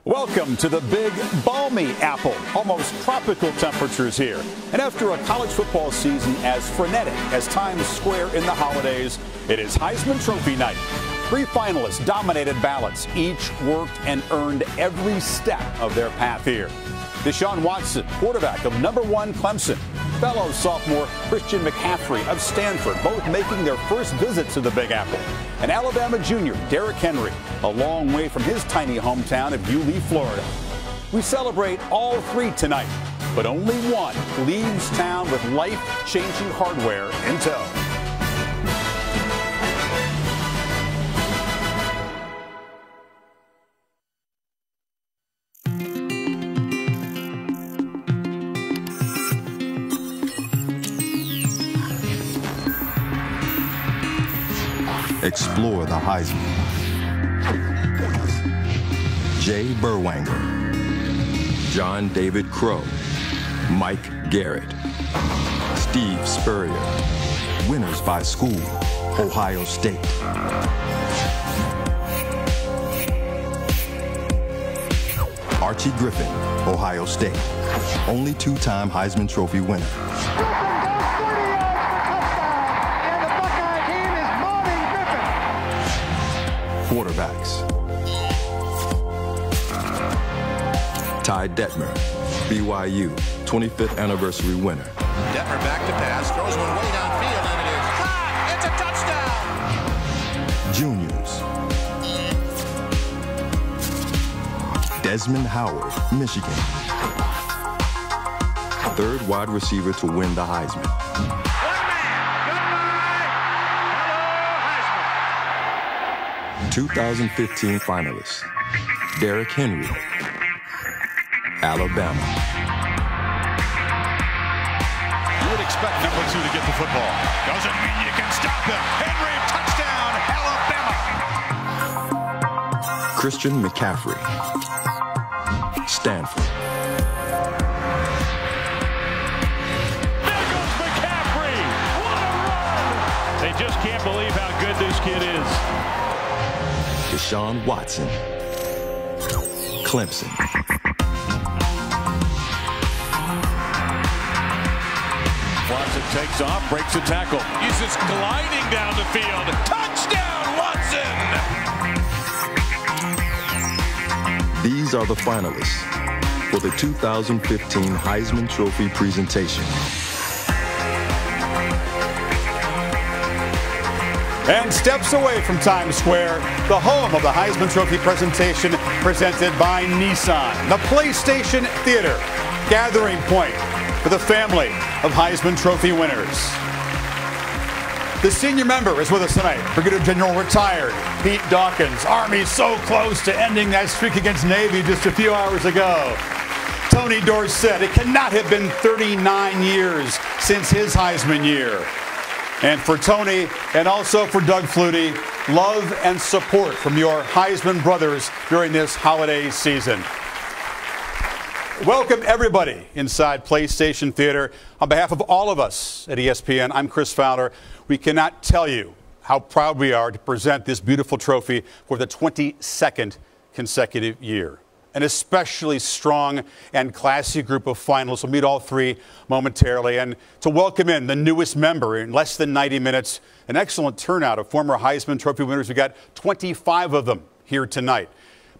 Welcome to the big, balmy Apple. Almost tropical temperatures here. And after a college football season as frenetic as Times Square in the holidays, it is Heisman Trophy night. 3 finalists dominated ballots. Each worked and earned every step of their path here. Deshaun Watson, quarterback of #1 Clemson. Fellow sophomore Christian McCaffrey of Stanford, both making their first visit to the Big Apple. And Alabama junior Derrick Henry, a long way from his tiny hometown of Yulee, Florida. We celebrate all 3 tonight, but only one leaves town with life-changing hardware in tow. Explore the Heisman. Jay Berwanger, John David Crow, Mike Garrett, Steve Spurrier, winners by school, Ohio State. Archie Griffin, Ohio State, only 2-time Heisman Trophy winner. Quarterbacks. Ty Detmer, BYU, 25th anniversary winner. Detmer back to pass, throws one way downfield, and it is caught! It's a touchdown! Juniors. Desmond Howard, Michigan. 3rd wide receiver to win the Heisman. 2015 finalist, Derrick Henry, Alabama. You would expect #2 to get the football. Doesn't mean you can stop him. Henry, touchdown, Alabama. Christian McCaffrey, Stanford. There goes McCaffrey. What a run. They just can't believe how good this kid is. Deshaun Watson, Clemson. Watson takes off, breaks the tackle. He's just gliding down the field. Touchdown, Watson! These are the finalists for the 2015 Heisman Trophy presentation. And steps away from Times Square, the home of the Heisman Trophy presentation presented by Nissan, the PlayStation Theater, gathering point for the family of Heisman Trophy winners. The senior member is with us tonight. Brigadier General retired Pete Dawkins. Army so close to ending that streak against Navy just a few hours ago. Tony Dorsett, it cannot have been 39 years since his Heisman year. And for Tony and also for Doug Flutie, love and support from your Heisman brothers during this holiday season. Welcome everybody inside PlayStation Theater. On behalf of all of us at ESPN, I'm Chris Fowler. We cannot tell you how proud we are to present this beautiful trophy for the 22nd consecutive year. An especially strong and classy group of finalists. We'll meet all 3 momentarily. And to welcome in the newest member in less than 90 minutes, an excellent turnout of former Heisman Trophy winners. We got 25 of them here tonight.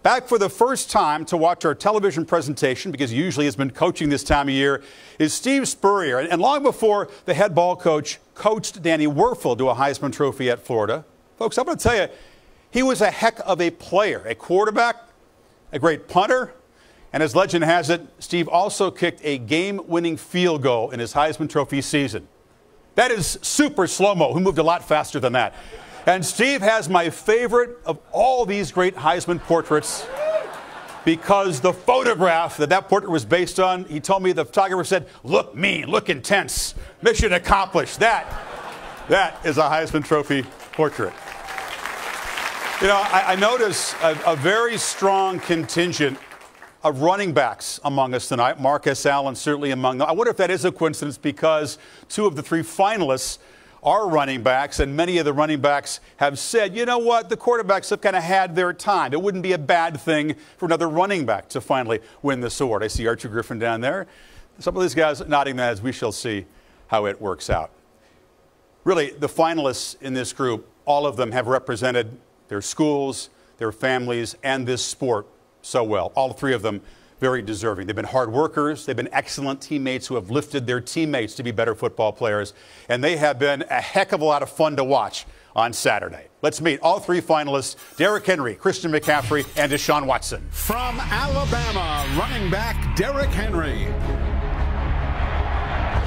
Back for the first time to watch our television presentation, because usually he's been coaching this time of year, is Steve Spurrier. And long before the head ball coach coached Danny Werfel to a Heisman Trophy at Florida, folks, I'm going to tell you, he was a heck of a player, a quarterback, a great punter, and as legend has it, Steve also kicked a game-winning field goal in his Heisman Trophy season. That is super slow-mo, who moved a lot faster than that. And Steve has my favorite of all these great Heisman portraits, because the photograph that portrait was based on, he told me the photographer said, look mean, look intense, mission accomplished. That is a Heisman Trophy portrait. You know, I notice a very strong contingent of running backs among us tonight. Marcus Allen certainly among them. I wonder if that is a coincidence, because 2 of the 3 finalists our running backs, and many of the running backs have said, you know what, the quarterbacks have kind of had their time. It wouldn't be a bad thing for another running back to finally win this award. I see Archer Griffin down there. Some of these guys nodding their heads. We shall see how it works out. Really, the finalists in this group, all of them have represented their schools, their families, and this sport so well. All three of them very deserving. They've been hard workers. They've been excellent teammates who have lifted their teammates to be better football players. And they have been a heck of a lot of fun to watch on Saturday. Let's meet all three finalists, Derrick Henry, Christian McCaffrey, and Deshaun Watson. From Alabama, running back Derrick Henry.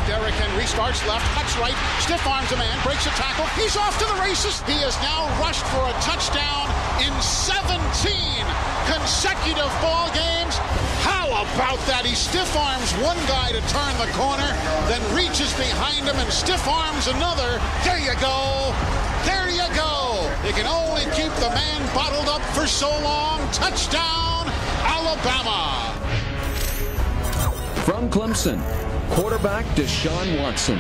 Derrick Henry starts left, cuts right, stiff arms a man, breaks a tackle. He's off to the races. He has now rushed for a touchdown in 17 consecutive ball games. How about that? He stiff arms one guy to turn the corner, then reaches behind him and stiff arms another. There you go. There you go. You can only keep the man bottled up for so long. Touchdown, Alabama. From Clemson, quarterback Deshaun Watson.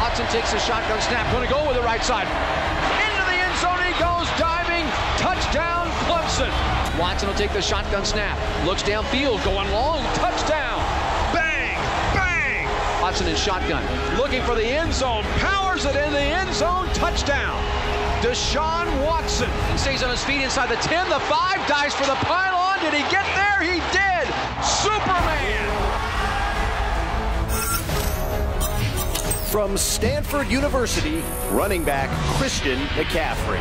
Watson takes a shotgun snap, going to go with the right side. Into the end zone he goes, diving, touchdown Clemson. Watson will take the shotgun snap, looks downfield, going long, touchdown. Bang, bang. Watson in shotgun, looking for the end zone, powers it in the end zone, touchdown. Deshaun Watson. He stays on his feet inside the 10, the 5, dives for the pylon. Did he get there? He did. Superman. From Stanford University, running back Christian McCaffrey.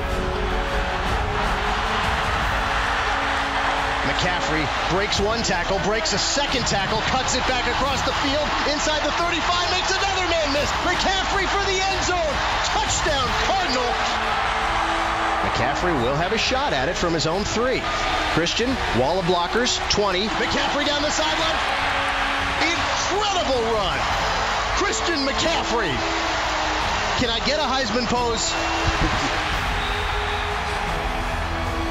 McCaffrey breaks one tackle, breaks a second tackle, cuts it back across the field, inside the 35, makes another man miss. McCaffrey for the end zone. Touchdown, Cardinals. McCaffrey will have a shot at it from his own 3. Christian, wall of blockers, 20. McCaffrey down the sideline. Incredible run. Christian McCaffrey. Can I get a Heisman pose?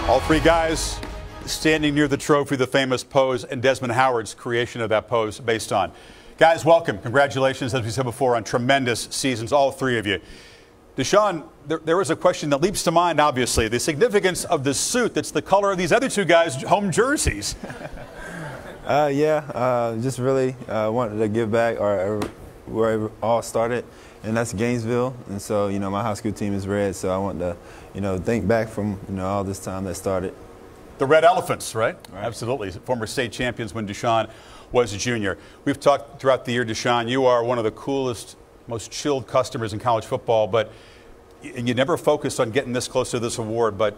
All three guys standing near the trophy, the famous pose, and Desmond Howard's creation of that pose based on. Guys, welcome. Congratulations, as we said before, on tremendous seasons, all three of you. Deshaun, there is a question that leaps to mind, obviously, the significance of the suit that's the color of these other two guys' home jerseys. Just really wanted to give back where it all started, and that's Gainesville. And so, my high school team is red, so I want to, think back from, all this time that started. The Red Elephants, right? Absolutely. Former state champions when Deshaun was a junior. We've talked throughout the year, Deshaun, you are one of the coolest, most chilled customers in college football, but you never focused on getting this close to this award. But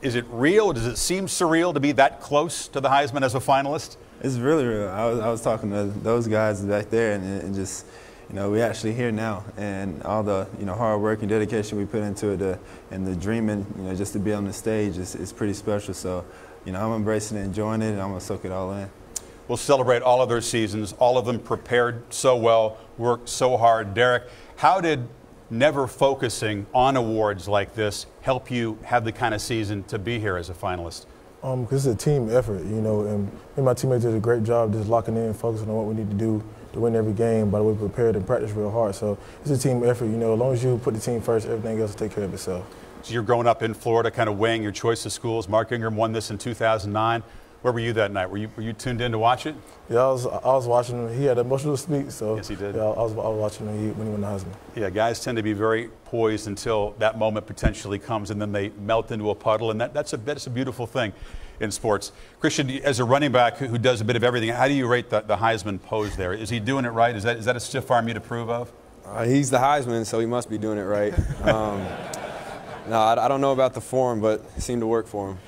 is it real? Does it seem surreal to be that close to the Heisman as a finalist? It's really real. I was talking to those guys back there, and just, we're actually here now, and all the hard work and dedication we put into it, and the dreaming, just to be on the stage is pretty special. So, I'm embracing it, enjoying it, and I'm gonna soak it all in. We'll celebrate all of their seasons, all of them prepared so well, worked so hard. Derrick, how did never focusing on awards like this help you have the kind of season to be here as a finalist? Because it's a team effort, and me and my teammates did a great job just locking in, focusing on what we need to do to win every game. By the way, we prepared and practiced real hard. So it's a team effort. As long as you put the team first, everything else will take care of itself. So you're growing up in Florida, kind of weighing your choice of schools. Mark Ingram won this in 2009. Where were you that night? Were you tuned in to watch it? Yeah, I was watching him. He had an emotional speech, so yes, he did. Yeah, I was watching him when he won the Heisman. Yeah, guys tend to be very poised until that moment potentially comes, and then they melt into a puddle, and that's a beautiful thing in sports. Christian, as a running back who does a bit of everything, how do you rate the Heisman pose there? Is he doing it right? Is that a stiff arm you'd approve of? He's the Heisman, so he must be doing it right. No, I don't know about the form, but it seemed to work for him.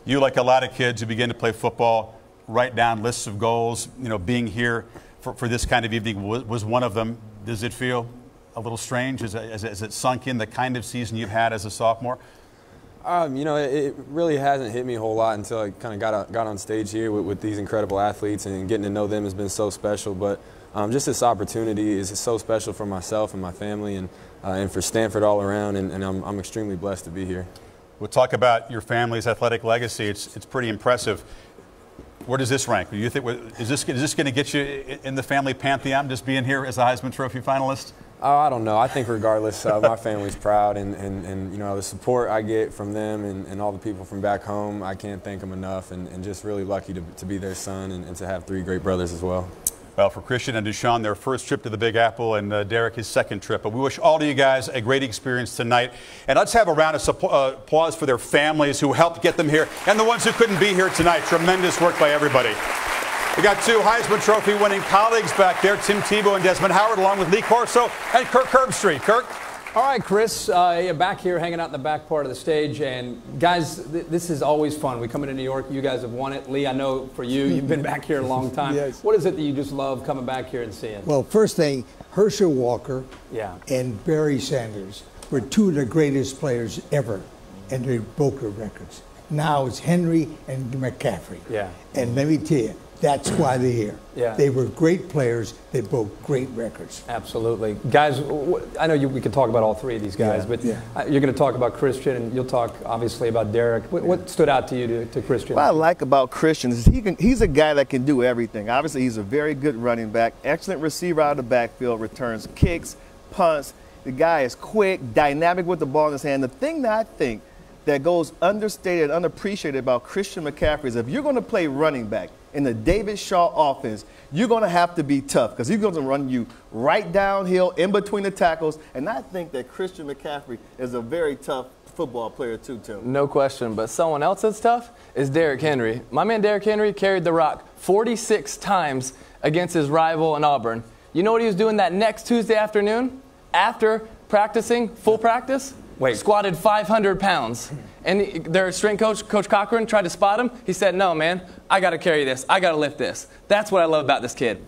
You, like a lot of kids who begin to play football, write down lists of goals. Being here for this kind of evening was one of them. Does it feel a little strange? Has it sunk in the kind of season you've had as a sophomore? It really hasn't hit me a whole lot until I kind of got on stage here with these incredible athletes, and getting to know them has been so special. But just this opportunity is so special for myself and my family, and for Stanford all around, and I'm extremely blessed to be here. We'll talk about your family's athletic legacy. It's pretty impressive. Where does this rank? Do you think is this going to get you in the family pantheon, just being here as a Heisman Trophy finalist? Oh, I don't know. I think regardless, my family's proud, and you know, the support I get from them and all the people from back home, I can't thank them enough, and just really lucky to be their son and to have 3 great brothers as well. Well, for Christian and Deshaun, their first trip to the Big Apple, and Derek, his second trip. But we wish all of you guys a great experience tonight. And let's have a round of applause for their families who helped get them here, and the ones who couldn't be here tonight. Tremendous work by everybody. We got 2 Heisman Trophy winning colleagues back there, Tim Tebow and Desmond Howard, along with Lee Corso and Kirk Herbstreit. Kirk? All right, Chris, back here hanging out in the back part of the stage. And, guys, this is always fun. We come into New York. You guys have won it. Lee, I know for you, you've been back here a long time. Yes. What is it that you just love coming back here and seeing? Well, first thing, Herschel Walker and Barry Sanders were 2 of the greatest players ever, and they broke their records. Now it's Henry and McCaffrey. Yeah. And let me tell you, that's why they're here. Yeah. They were great players. They broke great records. Absolutely. Guys, I know we could talk about all 3 of these guys, but you're going to talk about Christian, and you'll talk, obviously, about Derek. What stood out to you to Christian? What I like about Christian is he's a guy that can do everything. Obviously, he's a very good running back, excellent receiver out of the backfield, returns kicks, punts. The guy is quick, dynamic with the ball in his hand. The thing that I think that goes understated and unappreciated about Christian McCaffrey is if you're going to play running back in the David Shaw offense, you're going to have to be tough because he's going to run you right downhill in between the tackles. And I think that Christian McCaffrey is a very tough football player too, Tim. No question, but someone else that's tough is Derrick Henry. My man Derrick Henry carried the rock 46 times against his rival in Auburn. You know what he was doing that next Tuesday afternoon after practicing full practice? Squatted 500 pounds. And their strength coach, Coach Cochran, tried to spot him. He said, no, man, I got to carry this. I got to lift this. That's what I love about this kid.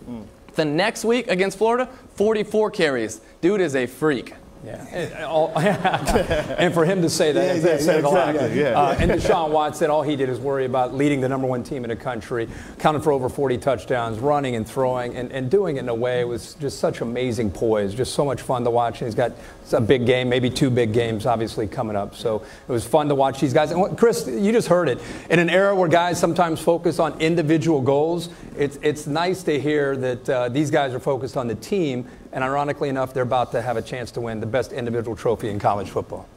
The next week against Florida, 44 carries. Dude is a freak. Yeah. And for him to say that, said it a lot. And Deshaun Watson, all he did is worry about leading the #1 team in the country, counted for over 40 touchdowns, running and throwing, and doing it in a way it was just such amazing poise, just so much fun to watch. And he's got a big game, maybe 2 big games, obviously, coming up. So it was fun to watch these guys. And Chris, you just heard it. In an era where guys sometimes focus on individual goals, it's nice to hear that these guys are focused on the team. And ironically enough, they're about to have a chance to win the best individual trophy in college football.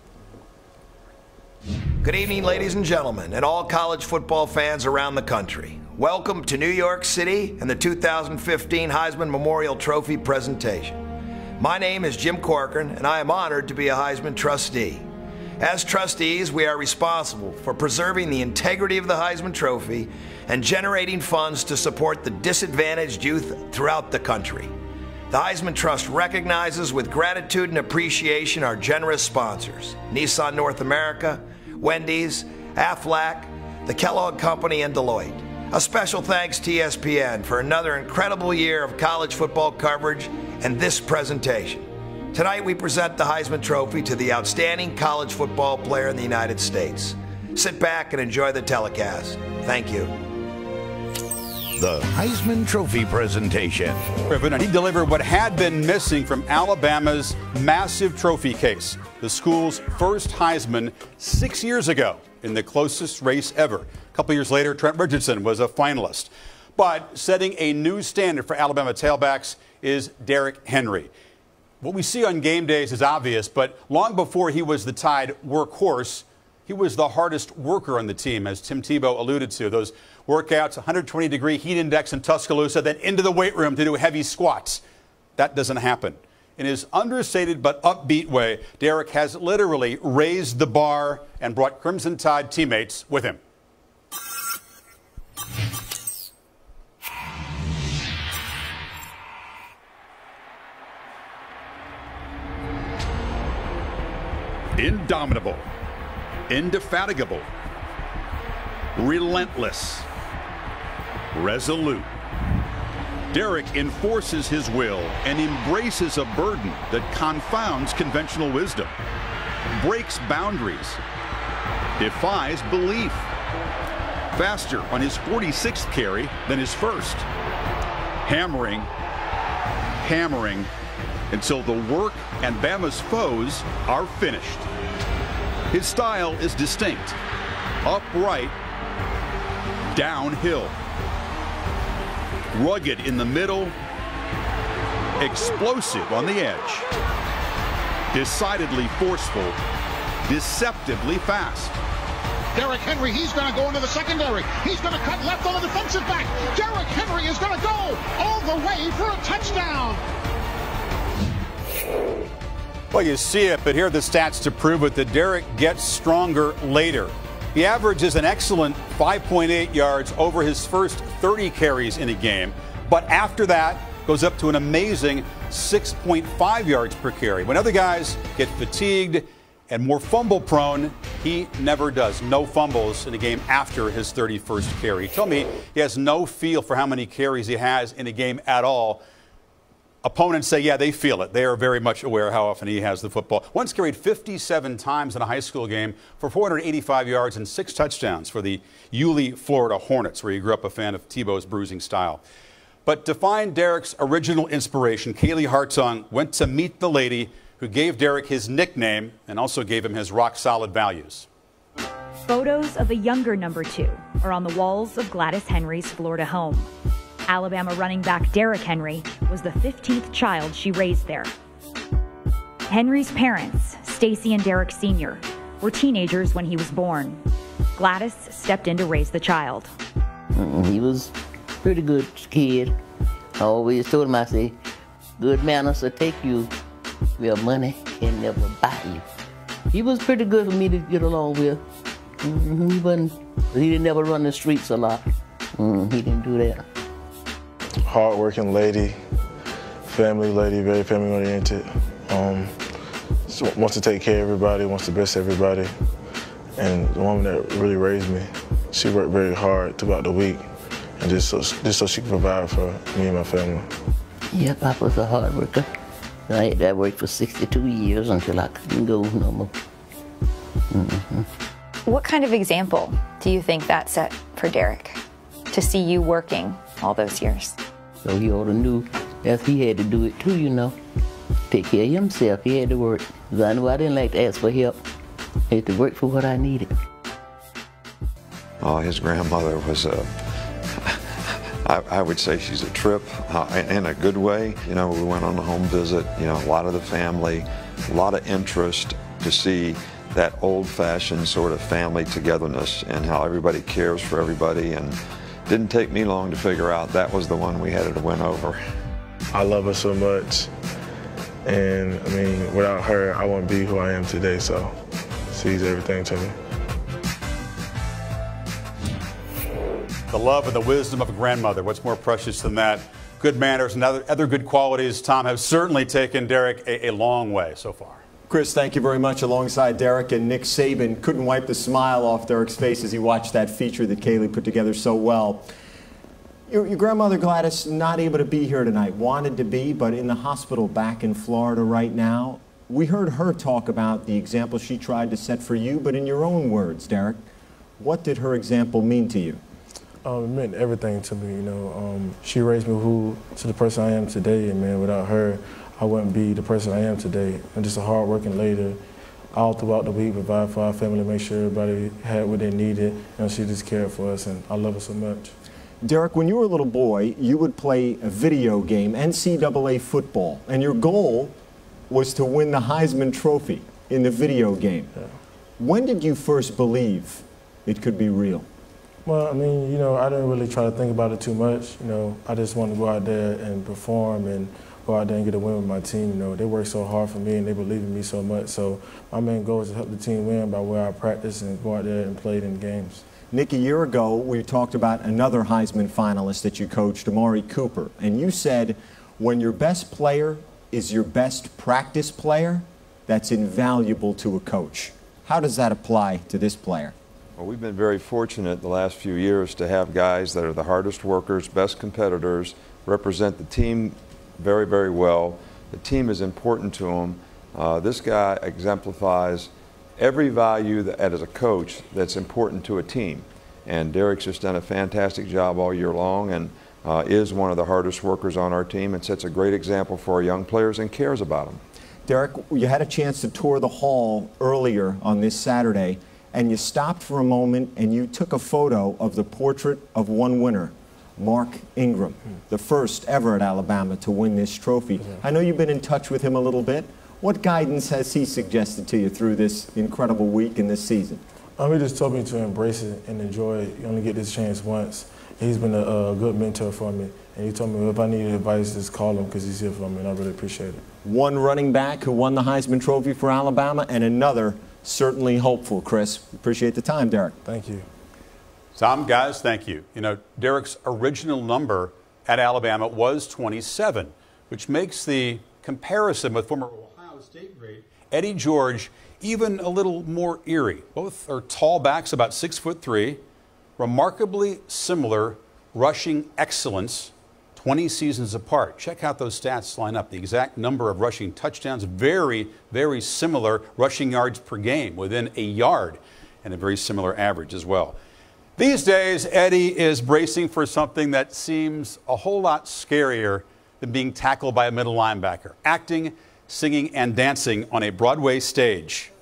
Good evening, ladies and gentlemen, and all college football fans around the country. Welcome to New York City and the 2015 Heisman Memorial Trophy presentation. My name is Jim Corcoran, and I am honored to be a Heisman trustee. As trustees, we are responsible for preserving the integrity of the Heisman Trophy and generating funds to support the disadvantaged youth throughout the country. The Heisman Trust recognizes with gratitude and appreciation our generous sponsors, Nissan North America, Wendy's, Aflac, the Kellogg Company, and Deloitte. A special thanks to ESPN for another incredible year of college football coverage and this presentation. Tonight we present the Heisman Trophy to the outstanding college football player in the United States. Sit back and enjoy the telecast. Thank you. The Heisman Trophy presentation. And he delivered what had been missing from Alabama's massive trophy case, the school's first Heisman 6 years ago in the closest race ever. A couple years later, Trent Richardson was a finalist. But setting a new standard for Alabama tailbacks is Derrick Henry. What we see on game days is obvious, but long before he was the Tide workhorse, he was the hardest worker on the team, as Tim Tebow alluded to. Those workouts, 120-degree heat index in Tuscaloosa, then into the weight room to do heavy squats. That doesn't happen. In his understated but upbeat way, Derrick has literally raised the bar and brought Crimson Tide teammates with him. Indomitable, indefatigable, relentless, resolute. Derrick enforces his will and embraces a burden that confounds conventional wisdom, breaks boundaries, defies belief. Faster on his 46th carry than his first. Hammering, hammering, until the work and Bama's foes are finished. His style is distinct, upright, downhill. Rugged in the middle, explosive on the edge, decidedly forceful, deceptively fast. Derrick Henry, he's going to go into the secondary. He's going to cut left on the defensive back. Derrick Henry is going to go all the way for a touchdown. Well, you see it, but here are the stats to prove it, that Derrick gets stronger later. He averages an excellent 5.8 yards over his first 30 carries in a game, but after that goes up to an amazing 6.5 yards per carry. When other guys get fatigued and more fumble prone, he never does. No fumbles in a game after his 31st carry. He told me he has no feel for how many carries he has in a game at all. Opponents say, yeah, they feel it. They are very much aware how often he has the football. Once carried 57 times in a high school game for 485 yards and 6 touchdowns for the Yulee, Florida Hornets, where he grew up a fan of Tebow's bruising style. But to find Derrick's original inspiration, Kaylee Hartzong went to meet the lady who gave Derrick his nickname and also gave him his rock-solid values. Photos of a younger number 2 are on the walls of Gladys Henry's Florida home. Alabama running back Derrick Henry was the 15th child she raised there. Henry's parents, Stacy and Derrick Sr., were teenagers when he was born. Gladys stepped in to raise the child. He was a pretty good kid. I always told him, I say, good manners will take you where money can never buy you. He was pretty good for me to get along with. He didn't never run the streets a lot. He didn't do that. Hard-working lady, family lady, very family-oriented. Wants to take care of everybody, wants to bless everybody. And the woman that really raised me, she worked very hard throughout the week, and just so she could provide for me and my family. Yeah, Papa's a hard worker. I had that work for 62 years until I couldn't go no more. What kind of example do you think that set for Derrick, to see you working all those years? So he ought to knew that he had to do it too, you know. Take care of himself, he had to work. Because I knew I didn't like to ask for help. I had to work for what I needed. Oh, his grandmother was I would say she's a trip in a good way. You know, we went on a home visit, you know, a lot of the family, a lot of interest to see that old-fashioned sort of family togetherness and how everybody cares for everybody. And didn't take me long to figure out that was the one we had to win over. I love her so much, and I mean, without her, I wouldn't be who I am today, so she's everything to me. The love and the wisdom of a grandmother, what's more precious than that? Good manners and other good qualities, Tom, have certainly taken Derrick a long way so far. Chris, thank you very much. Alongside Derrick, and Nick Saban couldn't wipe the smile off Derrick's face as he watched that feature that Kaylee put together so well. Your grandmother, Gladys, not able to be here tonight, wanted to be, but in the hospital back in Florida right now. We heard her talk about the example she tried to set for you, but in your own words, Derrick, what did her example mean to you? It meant everything to me, you know. She raised me to the person I am today, and man, without her, I wouldn't be the person I am today. I'm just a hard-working lady. All throughout the week, provide for our family, make sure everybody had what they needed, and she just cared for us, and I love her so much. Derrick, when you were a little boy, you would play a video game, NCAA football, and your goal was to win the Heisman Trophy in the video game. Yeah. When did you first believe it could be real? Well, I mean, you know, I didn't really try to think about it too much. You know, I just wanted to go out there and perform and go out there and get a win with my team. You know, they worked so hard for me and they believe in me so much. So my main goal is to help the team win by where I practice and go out there and play in games. Nick, a year ago, we talked about another Heisman finalist that you coached, Amari Cooper, and you said when your best player is your best practice player, that's invaluable to a coach. How does that apply to this player? Well, we've been very fortunate the last few years to have guys that are the hardest workers, best competitors, represent the team very, very well. The team is important to them. This guy exemplifies every value that, as a coach, that's important to a team. And Derrick's just done a fantastic job all year long and is one of the hardest workers on our team and sets a great example for our young players and cares about them. Derrick, you had a chance to tour the hall earlier on this Saturday, and you stopped for a moment and you took a photo of the portrait of one winner, Mark Ingram, the first ever at Alabama to win this trophy. I know you've been in touch with him a little bit. What guidance has he suggested to you through this incredible week and this season? He just told me to embrace it and enjoy it. You only get this chance once. He's been a good mentor for me. And he told me if I needed advice, just call him because he's here for me, and I really appreciate it. One running back who won the Heisman Trophy for Alabama, and another certainly hopeful. Chris, appreciate the time, Derek. Thank you. Tom, guys, thank you. You know, Derek's original number at Alabama was 27, which makes the comparison with former Ohio State great Eddie George even a little more eerie. Both are tall backs, about 6'3", remarkably similar rushing excellence, 20 seasons apart. Check out those stats line up. The exact number of rushing touchdowns, very, very similar rushing yards per game, within a yard, and a very similar average as well. These days, Eddie is bracing for something that seems a whole lot scarier than being tackled by a middle linebacker. Acting, singing, and dancing on a Broadway stage.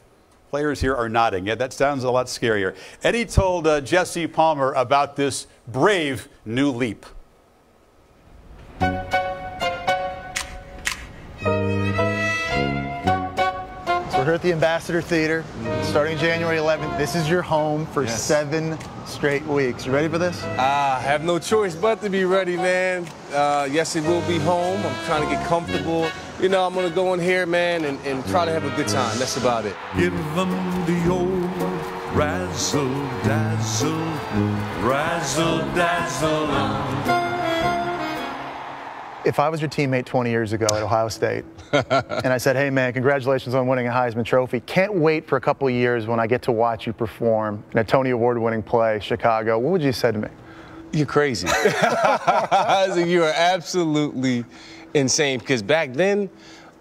Players here are nodding. Yeah, that sounds a lot scarier. Eddie told Jesse Palmer about this brave new leap. So we're here at the Ambassador Theater, starting January 11th. This is your home for 7 straight weeks. You ready for this? I have no choice but to be ready, man. Yes, it will be home. I'm trying to get comfortable. You know, I'm going to go in here, man, and try to have a good time. That's about it. Give them the old razzle-dazzle, razzle-dazzle. If I was your teammate 20 years ago at Ohio State, and I said, hey, man, congratulations on winning a Heisman Trophy. Can't wait for a couple of years when I get to watch you perform in a Tony Award-winning play, Chicago. What would you say to me? You're crazy. You are absolutely insane, because back then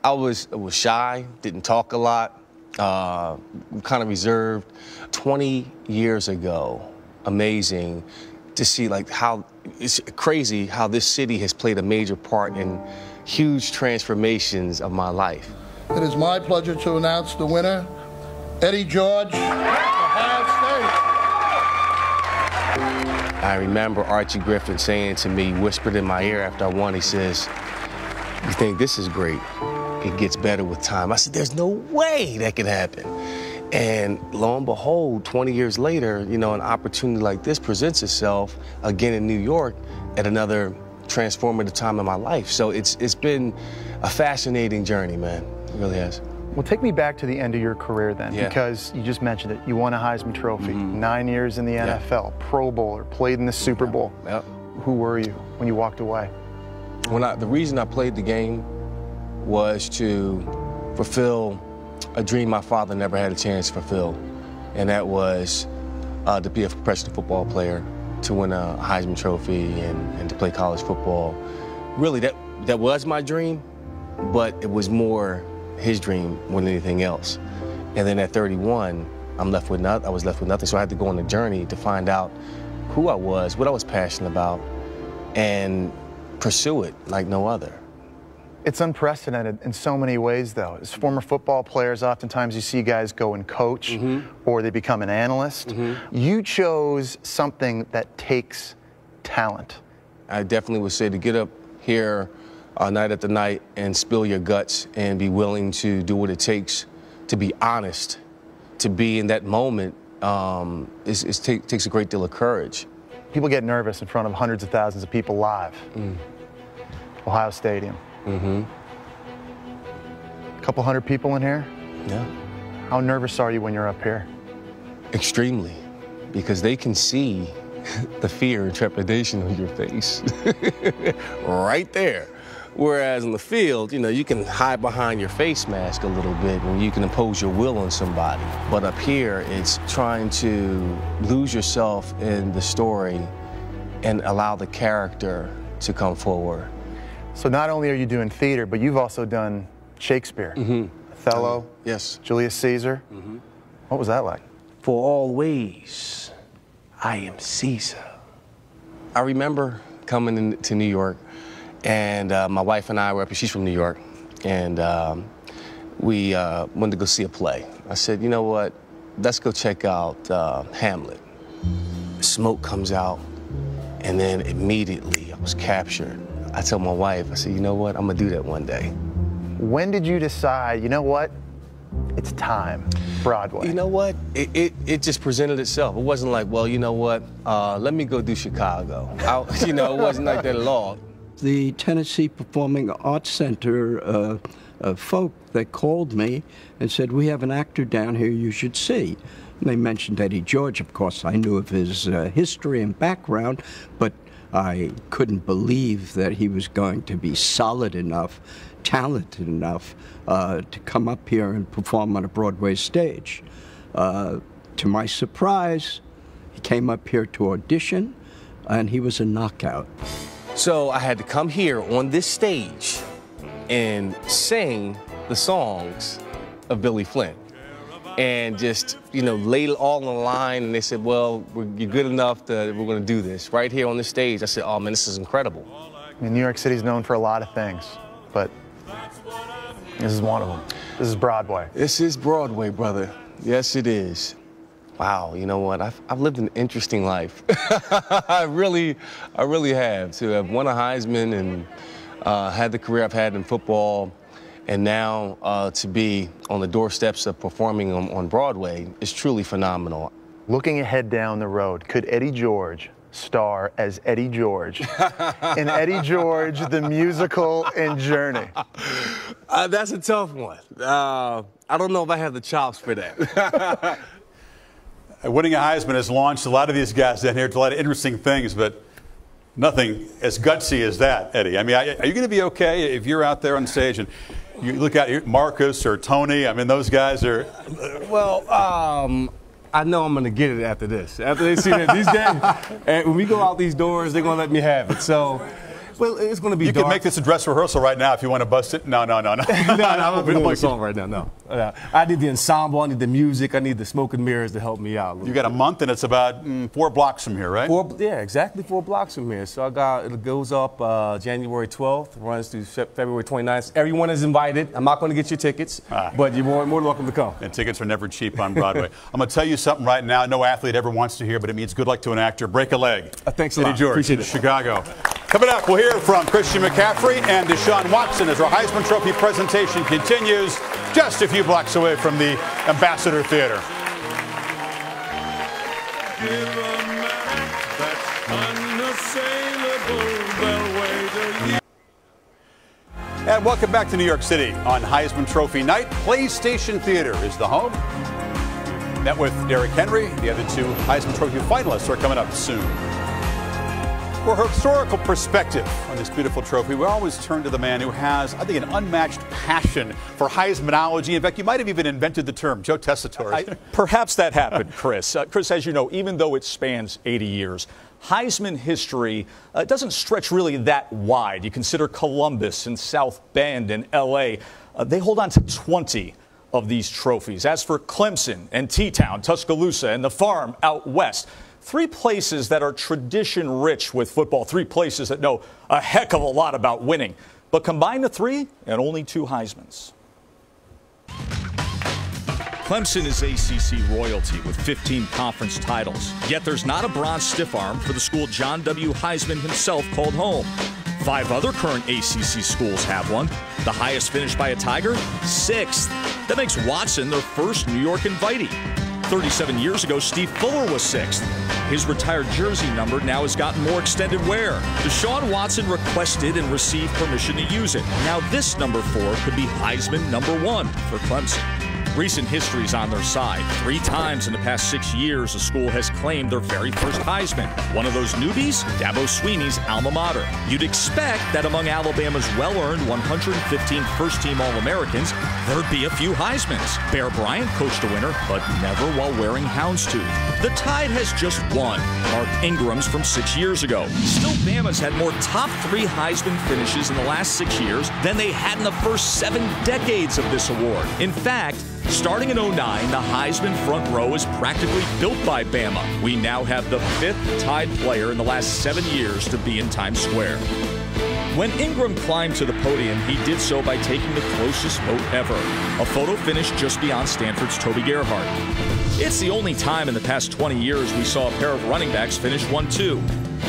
I was shy, didn't talk a lot, kind of reserved. 20 years ago, amazing to see like how it's crazy how this city has played a major part in huge transformations of my life. It is my pleasure to announce the winner, Eddie George, Ohio State. I remember Archie Griffin saying to me, whispered in my ear after I won, he says, "You think this is great? It gets better with time." I said, "There's no way that could happen." And lo and behold, 20 years later, you know, an opportunity like this presents itself again in New York at another transformative time in my life. So it's been a fascinating journey, man. It really has. Well, take me back to the end of your career then, because you just mentioned it. You won a Heisman Trophy, 9 years in the NFL, Pro Bowler, played in the Super Bowl. Who were you when you walked away? The reason I played the game was to fulfill a dream my father never had a chance to fulfill, and that was to be a professional football player, to win a Heisman Trophy and to play college football. Really, that was my dream, but it was more his dream more than anything else. And then at 31, I was left with nothing, so I had to go on a journey to find out who I was, what I was passionate about, and pursue it like no other. It's unprecedented in so many ways, though. As former football players, oftentimes you see guys go and coach, or they become an analyst. You chose something that takes talent. I definitely would say to get up here night after night and spill your guts and be willing to do what it takes to be honest, to be in that moment, takes a great deal of courage. People get nervous in front of hundreds of thousands of people live. Ohio Stadium. A couple hundred people in here? Yeah. How nervous are you when you're up here? Extremely, because they can see the fear and trepidation on your face right there. Whereas in the field, you know, you can hide behind your face mask a little bit and you can impose your will on somebody. But up here, it's trying to lose yourself in the story and allow the character to come forward. So not only are you doing theater, but you've also done Shakespeare, Othello, yes, Julius Caesar. What was that like? For always, I am Caesar. I remember coming to New York, and my wife and I were up, she's from New York, and we wanted to go see a play. I said, you know what, let's go check out Hamlet. Smoke comes out, And then immediately I was captured. I told my wife, I said, you know what, I'm gonna do that one day. When did you decide, you know what, it's time, Broadway? You know what, it just presented itself. It wasn't like, well, you know what, let me go do Chicago. You know, it wasn't like that at all. The Tennessee Performing Arts Center folk that called me and said, we have an actor down here you should see. And they mentioned Eddie George. Of course, I knew of his history and background, but I couldn't believe that he was going to be solid enough, talented enough to come up here and perform on a Broadway stage. To my surprise, he came up here to audition, and he was a knockout. So I had to come here on this stage and sing the songs of Billy Flynn and just, you know, lay it all on the line. And they said, well, you're good enough that we're going to do this right here on the stage. I said, oh, man, this is incredible. I mean, New York City's known for a lot of things, but this is one of them. This is Broadway. This is Broadway, brother. Yes, it is. Wow, you know what? I've lived an interesting life. I really have. To have won a Heisman and had the career I've had in football, and now to be on the doorsteps of performing on Broadway is truly phenomenal. Looking ahead down the road, could Eddie George star as Eddie George in Eddie George, the musical and Journey? That's a tough one. I don't know if I have the chops for that. Winning a Heisman has launched a lot of these guys down here to a lot of interesting things, but nothing as gutsy as that, Eddie. I mean, are you going to be okay if you're out there on stage and you look at Marcus or Tony? I mean, those guys are... Well, I know I'm going to get it after this. After they see that these days, and when we go out these doors, they're going to let me have it. So, well, it's going to be You dark. can make this a dress rehearsal right now if you want to bust it. No. No, I'm not doing the song right now, no. I need the ensemble, I need the music, I need the smoke and mirrors to help me out. You got a month, and it's about 4 blocks from here, right? Yeah, exactly 4 blocks from here. So it goes up January 12th, runs through February 29th. Everyone is invited. I'm not going to get your tickets, but you're more than welcome to come. And tickets are never cheap on Broadway. I'm going to tell you something right now no athlete ever wants to hear, but it means good luck to an actor. Break a leg. Thanks a Eddie lot. George, Appreciate it. Chicago. Coming up, we'll hear from Christian McCaffrey and Deshaun Watson as our Heisman Trophy presentation continues just a few blocks away from the Ambassador Theater. And welcome back to New York City on Heisman Trophy night. PlayStation Theater is the home. Met with Derrick Henry. The other 2 Heisman Trophy finalists are coming up soon. For a historical perspective on this beautiful trophy, we always turn to the man who has, I think, an unmatched passion for Heismanology. In fact, you might have even invented the term, Joe Tessitore. Perhaps that happened, Chris. Chris, as you know, even though it spans 80 years, Heisman history doesn't stretch really that wide. You consider Columbus and South Bend and L.A. They hold on to 20 of these trophies. As for Clemson and T-Town, Tuscaloosa, and the Farm out west, 3 places that are tradition-rich with football, 3 places that know a heck of a lot about winning. But combine the 3 and only 2 Heismans. Clemson is ACC royalty with 15 conference titles. Yet there's not a bronze stiff arm for the school John W. Heisman himself called home. 5 other current ACC schools have one. The highest finish by a Tiger? 6th. That makes Watson their first New York invitee. 37 years ago, Steve Fuller was 6th. His retired jersey number now has gotten more extended wear. Deshaun Watson requested and received permission to use it. Now this number 4 could be Heisman number 1 for Clemson. Recent history is on their side. 3 times in the past 6 years, the school has claimed their very first Heisman. One of those newbies, Dabo Swinney's alma mater. You'd expect that among Alabama's well-earned 115 first-team All-Americans, there'd be a few Heismans. Bear Bryant coached a winner, but never while wearing houndstooth. The Tide has just one, Mark Ingram's from 6 years ago. Still, Bama's had more top 3 Heisman finishes in the last 6 years than they had in the first 7 decades of this award. In fact, starting in 09, the Heisman front row is practically built by Bama. We now have the 5th Tide player in the last 7 years to be in Times Square. When Ingram climbed to the podium, he did so by taking the closest vote ever, a photo finish just beyond Stanford's Toby Gerhart. It's the only time in the past 20 years we saw a pair of running backs finish 1-2.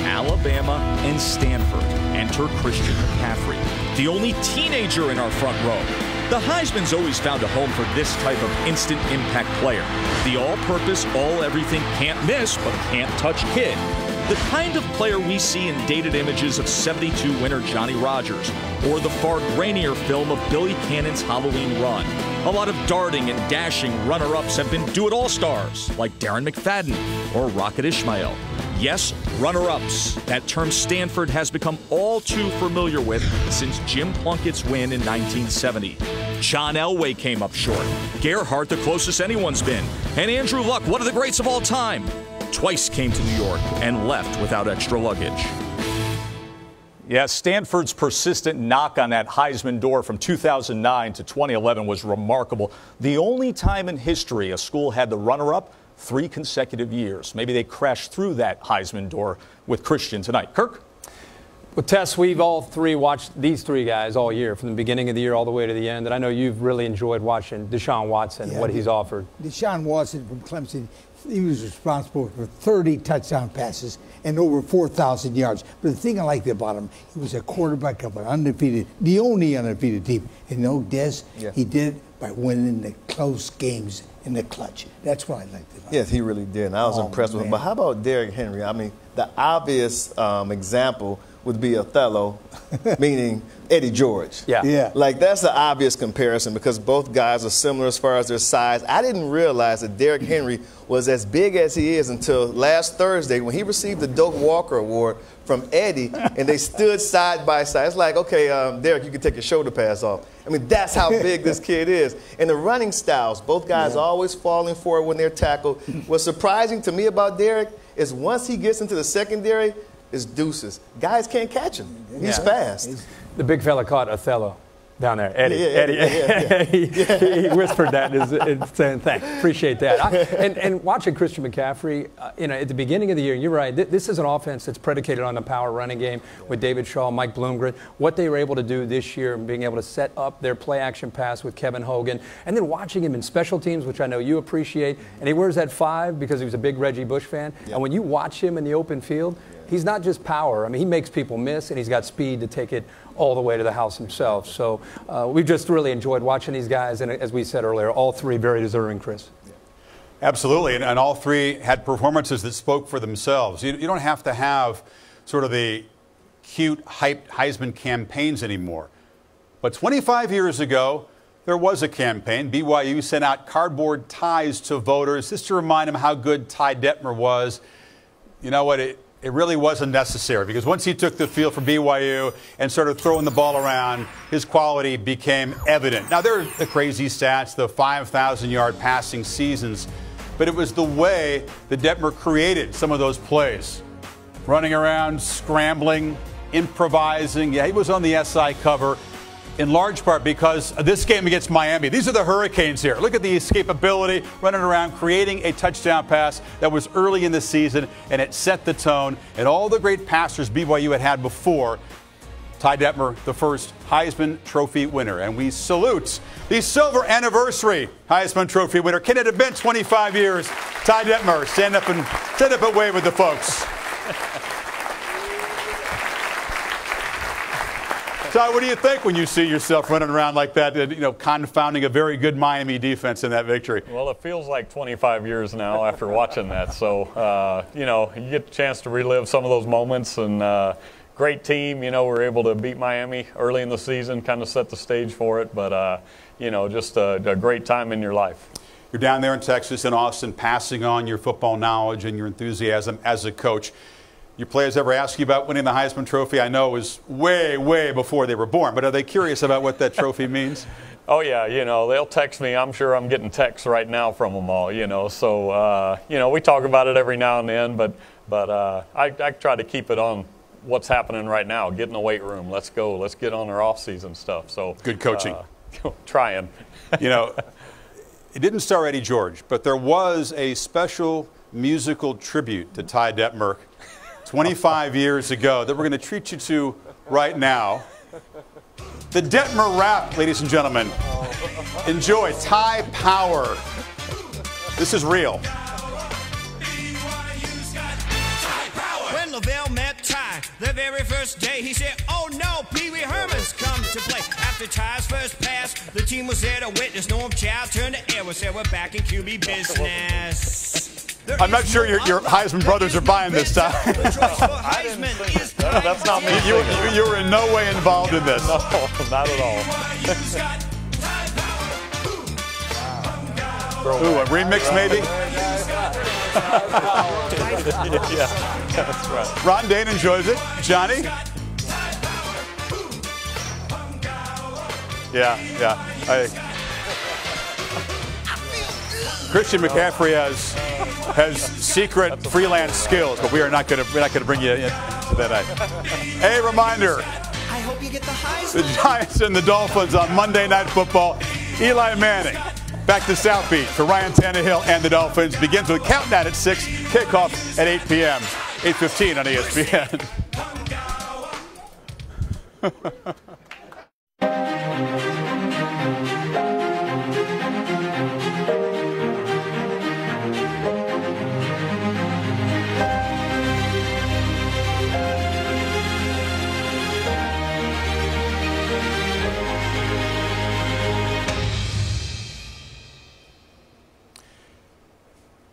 Alabama and Stanford. Enter Christian McCaffrey, the only teenager in our front row. The Heisman's always found a home for this type of instant impact player. The all-purpose, all-everything, can't-miss, but can't-touch kid. The kind of player we see in dated images of 72 winner Johnny Rodgers, or the far grainier film of Billy Cannon's Halloween Run. A lot of darting and dashing runner-ups have been do-it-all stars, like Darren McFadden or Rocket Ismail. Yes, runner-ups, that term Stanford has become all too familiar with since Jim Plunkett's win in 1970. John Elway came up short, Gerhardt the closest anyone's been, and Andrew Luck, one of the greats of all time, twice came to New York and left without extra luggage. Yeah, Stanford's persistent knock on that Heisman door from 2009 to 2011 was remarkable. The only time in history a school had the runner-up 3 consecutive years. Maybe they crashed through that Heisman door with Christian tonight. Kirk? Well, Tess, we've all three watched these three guys all year, from the beginning of the year all the way to the end. And I know you've really enjoyed watching Deshaun Watson, what he's offered. Deshaun Watson from Clemson, he was responsible for 30 touchdown passes and over 4,000 yards. But the thing I liked about him, he was a quarterback of an undefeated, the only undefeated team. And Des, he did it by winning the close games in the clutch. That's what I liked about him. Yes, he really did. And I was impressed with him. But how about Derrick Henry? I mean, the obvious example would be Othello, meaning Eddie George. Yeah. Like, that's the obvious comparison because both guys are similar as far as their size. I didn't realize that Derrick Henry was as big as he is until last Thursday when he received the Doak Walker Award from Eddie, and they stood side by side. It's like, okay, Derrick, you can take your shoulder pads off. I mean, that's how big this kid is. And the running styles, both guys always falling forward when they're tackled. What's surprising to me about Derrick is once he gets into the secondary, it's deuces. Guys can't catch him. He's fast. The big fella caught Othello down there. Eddie. He whispered that and saying thanks. Appreciate that. And watching Christian McCaffrey, at the beginning of the year, you're right, this is an offense that's predicated on the power running game with David Shaw, Mike Bloomgren. What they were able to do this year, being able to set up their play-action pass with Kevin Hogan, and then watching him in special teams, which I know you appreciate. And he wears that 5 because he was a big Reggie Bush fan. And when you watch him in the open field, he's not just power. I mean, he makes people miss, and he's got speed to take it all the way to the house himself. So we've just really enjoyed watching these guys, and as we said earlier, all three very deserving, Chris. Absolutely, and all three had performances that spoke for themselves. You don't have to have sort of the cute, hyped Heisman campaigns anymore. But 25 years ago, there was a campaign. BYU sent out cardboard ties to voters just to remind them how good Ty Detmer was. You know what? It really wasn't necessary because once he took the field for BYU and started throwing the ball around, his quality became evident. Now, there are the crazy stats, the 5,000-yard passing seasons, but it was the way that Detmer created some of those plays. Running around, scrambling, improvising. Yeah, he was on the SI cover in large part because of this game against Miami. These are the Hurricanes here. Look at the escapability, running around, creating a touchdown pass that was early in the season, and it set the tone. And all the great passers BYU had before, Ty Detmer, the first Heisman Trophy winner. And we salute the silver anniversary Heisman Trophy winner. Can it have been 25 years? Ty Detmer, stand up and wave with the folks. Ty, what do you think when you see yourself running around like that, confounding a very good Miami defense in that victory? Well, it feels like 25 years now after watching that. So, you get the chance to relive some of those moments. And great team. We're able to beat Miami early in the season, kind of set the stage for it. But, just a great time in your life. You're down there in Texas, in Austin, passing on your football knowledge and your enthusiasm as a coach. Your players ever ask you about winning the Heisman Trophy? I know it was way, way before they were born, but are they curious about what that trophy means? Oh, yeah, they'll text me. I'm sure I'm getting texts right now from them all, So, we talk about it every now and then, but I try to keep it on what's happening right now. Get in the weight room. Let's go. Let's get on our off-season stuff. So good coaching. Trying. It didn't star Eddie George, but there was a special musical tribute to Ty Detmer 25 years ago that we're going to treat you to right now. The Detmer rap, ladies and gentlemen. Enjoy. Ty Power. This is real. When Lavelle met The very first day he said, oh no, Pee Wee Herman's come to play. After Ty's first pass, the team was there to witness. Norm Chow turned to air and said, we're back in QB business. I'm not sure your Heisman brothers are buying this time. That's not me. You were in no way involved in this. No, not at all. Ooh, a remix maybe? Yeah, that's right. Ron Dane enjoys it. Johnny? Yeah. Christian McCaffrey has secret freelance skills, but we're not going to bring you into that. A reminder: I hope you get the Heisman. The Giants and the Dolphins on Monday Night Football. Eli Manning back to South Beach for Ryan Tannehill and the Dolphins. Begins with a countdown at 6, kickoff at 8 p.m. 8:15 on ESPN.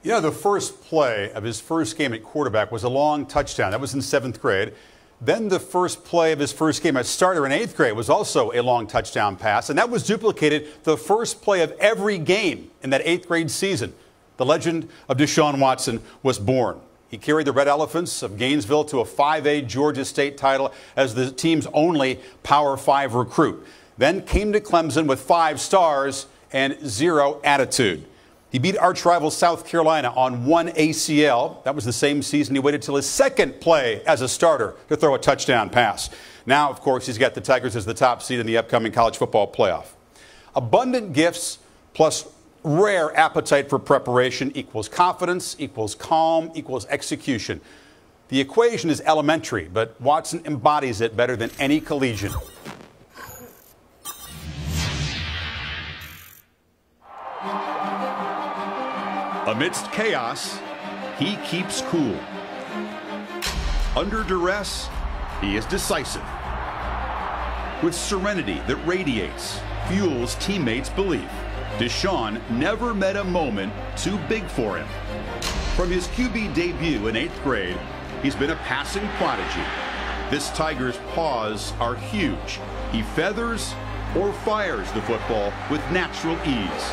You know, the first play of his first game at quarterback was a long touchdown. That was in 7th grade. Then the first play of his first game as starter in 8th grade was also a long touchdown pass, and that was duplicated the first play of every game in that 8th grade season. The legend of Deshaun Watson was born. He carried the Red Elephants of Gainesville to a 5A Georgia State title as the team's only Power 5 recruit. Then came to Clemson with 5 stars and 0 attitude. He beat arch rival South Carolina on 1 ACL. That was the same season he waited till his second play as a starter to throw a touchdown pass. Now, of course, he's got the Tigers as the top seed in the upcoming college football playoff. Abundant gifts plus rare appetite for preparation equals confidence, equals calm, equals execution. The equation is elementary, but Watson embodies it better than any collegian. Amidst chaos, he keeps cool. Under duress, he is decisive. With serenity that radiates, fuels teammates' belief, Deshaun never met a moment too big for him. From his QB debut in 8th grade, he's been a passing prodigy. This Tiger's paws are huge. He feathers or fires the football with natural ease.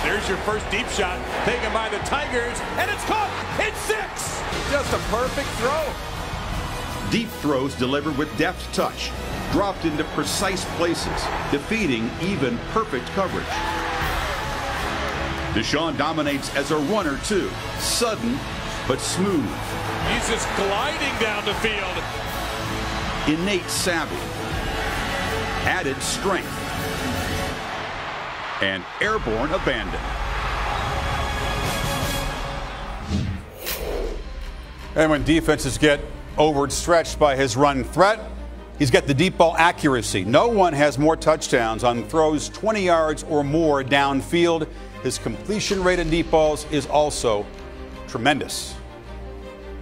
There's your first deep shot, taken by the Tigers, and it's caught. It's 6. Just a perfect throw. Deep throws delivered with deft touch, dropped into precise places, defeating even perfect coverage. Deshaun dominates as a runner too, sudden but smooth. He's just gliding down the field. Innate savvy, added strength, and airborne abandon. And when defenses get overstretched by his run threat, he's got the deep ball accuracy. No one has more touchdowns on throws 20 yards or more downfield. His completion rate in deep balls is also tremendous.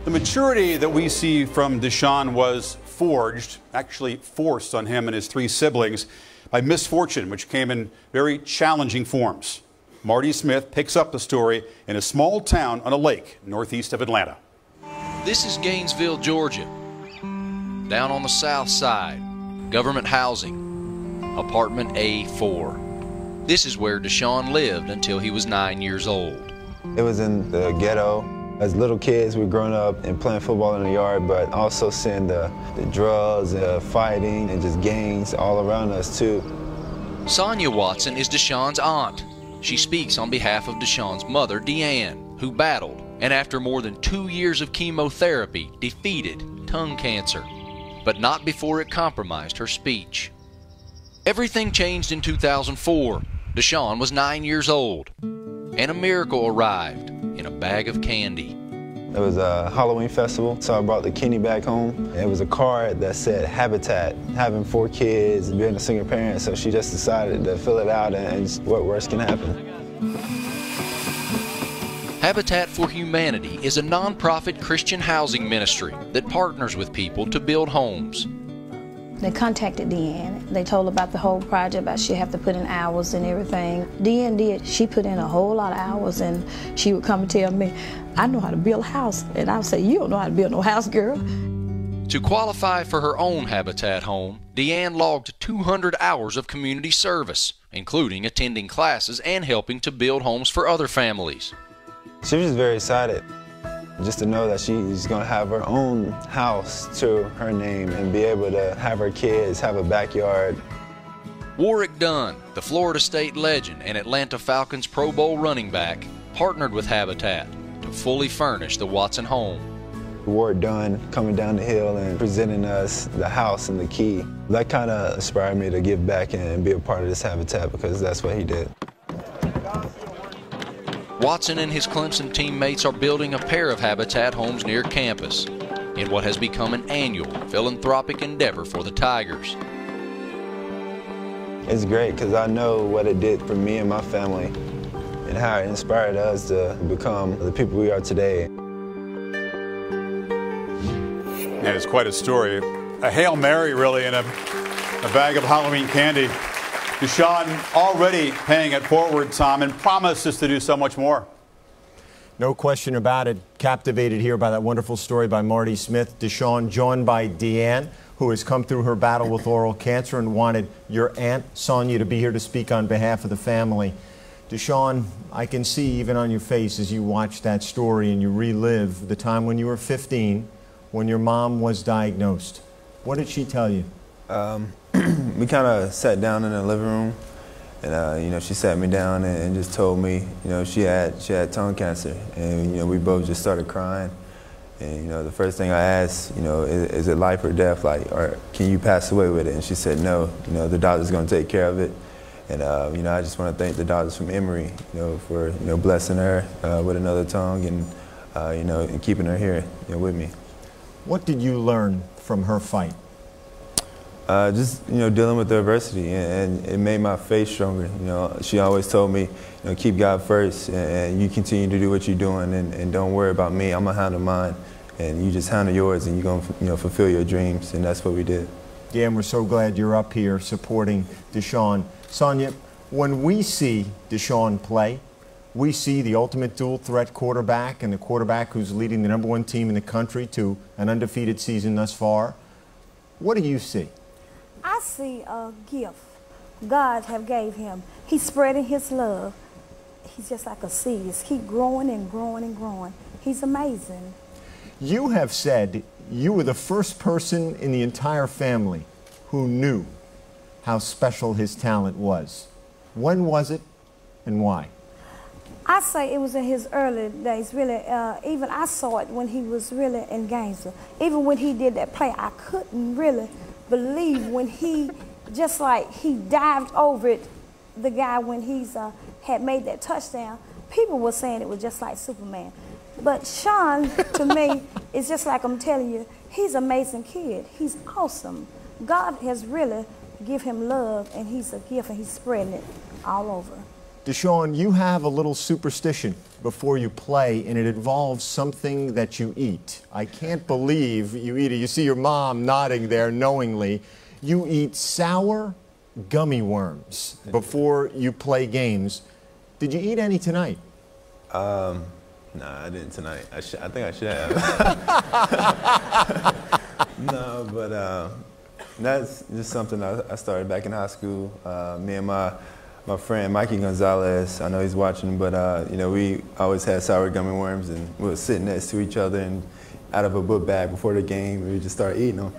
The maturity that we see from Deshaun was forged, actually forced on him and his 3 siblings, by misfortune, which came in very challenging forms. Marty Smith picks up the story in a small town on a lake northeast of Atlanta. This is Gainesville, Georgia. Down on the south side, government housing, apartment A4. This is where Deshaun lived until he was 9 years old. It was in the ghetto. As little kids, we were growing up and playing football in the yard, but also seeing the drugs, fighting, and just gangs all around us too. Sonia Watson is Deshaun's aunt. She speaks on behalf of Deshaun's mother, Deanne, who battled and after more than 2 years of chemotherapy, defeated tongue cancer, but not before it compromised her speech. Everything changed in 2004. Deshaun was 9 years old, and a miracle arrived in a bag of candy. It was a Halloween festival, so I brought the candy back home. It was a card that said Habitat, having 4 kids, being a single parent, so she just decided to fill it out and what worse can happen. Habitat for Humanity is a nonprofit Christian housing ministry that partners with people to build homes. They contacted Deanne. They told her about the whole project, about she have to put in hours and everything. Deanne did. She put in a whole lot of hours, and she would come and tell me, I know how to build a house. And I would say, you don't know how to build no house, girl. To qualify for her own Habitat home, Deanne logged 200 hours of community service, including attending classes and helping to build homes for other families. She was just very excited just to know that she's going to have her own house to her name and be able to have her kids have a backyard. Warrick Dunn, the Florida State legend and Atlanta Falcons Pro Bowl running back, partnered with Habitat to fully furnish the Watson home. Warrick Dunn coming down the hill and presenting us the house and the key. That kind of inspired me to give back and be a part of this Habitat because that's what he did. Watson and his Clemson teammates are building a pair of Habitat homes near campus in what has become an annual philanthropic endeavor for the Tigers. It's great because I know what it did for me and my family and how it inspired us to become the people we are today. And it's quite a story. A Hail Mary, really, in a bag of Halloween candy. Deshaun already paying it forward, Tom, and promises to do so much more. No question about it. Captivated here by that wonderful story by Marty Smith. Deshaun, joined by Deanne, who has come through her battle with oral cancer and wanted your Aunt Sonia to be here to speak on behalf of the family. Deshaun, I can see even on your face as you watch that story and you relive the time when you were 15, when your mom was diagnosed. What did she tell you? We kind of sat down in the living room, and you know, she sat me down and just told me, you know, she had tongue cancer, and you know, we both just started crying. And you know, the first thing I asked, you know, is it life or death? Like, or can you pass away with it? And she said no. You know, the doctor's going to take care of it. And you know, I just want to thank the doctors from Emory, you know, for blessing her with another tongue and you know, and keeping her here, you know, with me. What did you learn from her fight? Just, you know, dealing with the adversity, and it made my faith stronger. You know, she always told me, you know, keep God first, and you continue to do what you're doing, and don't worry about me. I'm gonna handle mine, and you just handle yours, and you're gonna, you know, fulfill your dreams, and that's what we did. Yeah, and we're so glad you're up here supporting Deshaun. Sonia, when we see Deshaun play, we see the ultimate dual threat quarterback and the quarterback who's leading the #1 team in the country to an undefeated season thus far. What do you see? I see a gift God have gave him. He's spreading his love. He's just like a seed. Just keep growing and growing and growing. He's amazing. You have said you were the first person in the entire family who knew how special his talent was. When was it and why? I say it was in his early days, really. Even I saw it when he was really in Gainesville. Even when he did that play, I couldn't really believe when he, just like he dived over it, the guy when he's had made that touchdown. People were saying it was just like Superman. But Sean, to me, is just like I'm telling you, he's an amazing kid. He's awesome. God has really given him love, and he's a gift, and he's spreading it all over. Deshaun, you have a little superstition before you play, and it involves something that you eat. I can't believe you eat it. You see your mom nodding there knowingly. You eat sour gummy worms before you play games. Did you eat any tonight? Nah, I didn't tonight. I think I should have. No, but that's just something I started back in high school. Me and my friend Mikey Gonzalez, I know he's watching, but you know, we always had sour gummy worms, and we would sit next to each other, and out of a book bag before the game, we would just start eating them.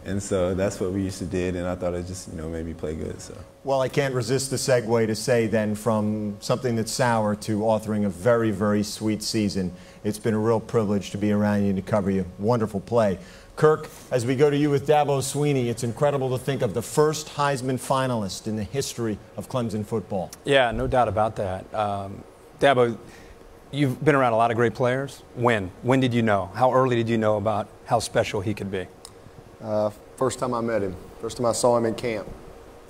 And so that's what we used to do, and I thought it just, you know, made me play good. So. Well, I can't resist the segue to say then, from something that's sour to authoring a very, very sweet season. It's been a real privilege to be around you and to cover you. Wonderful play. Kirk, as we go to you with Dabo Swinney, it's incredible to think of the first Heisman finalist in the history of Clemson football. Yeah, no doubt about that. Dabo, you've been around a lot of great players. When? When did you know? How early did you know about how special he could be? First time I met him. First time I saw him in camp.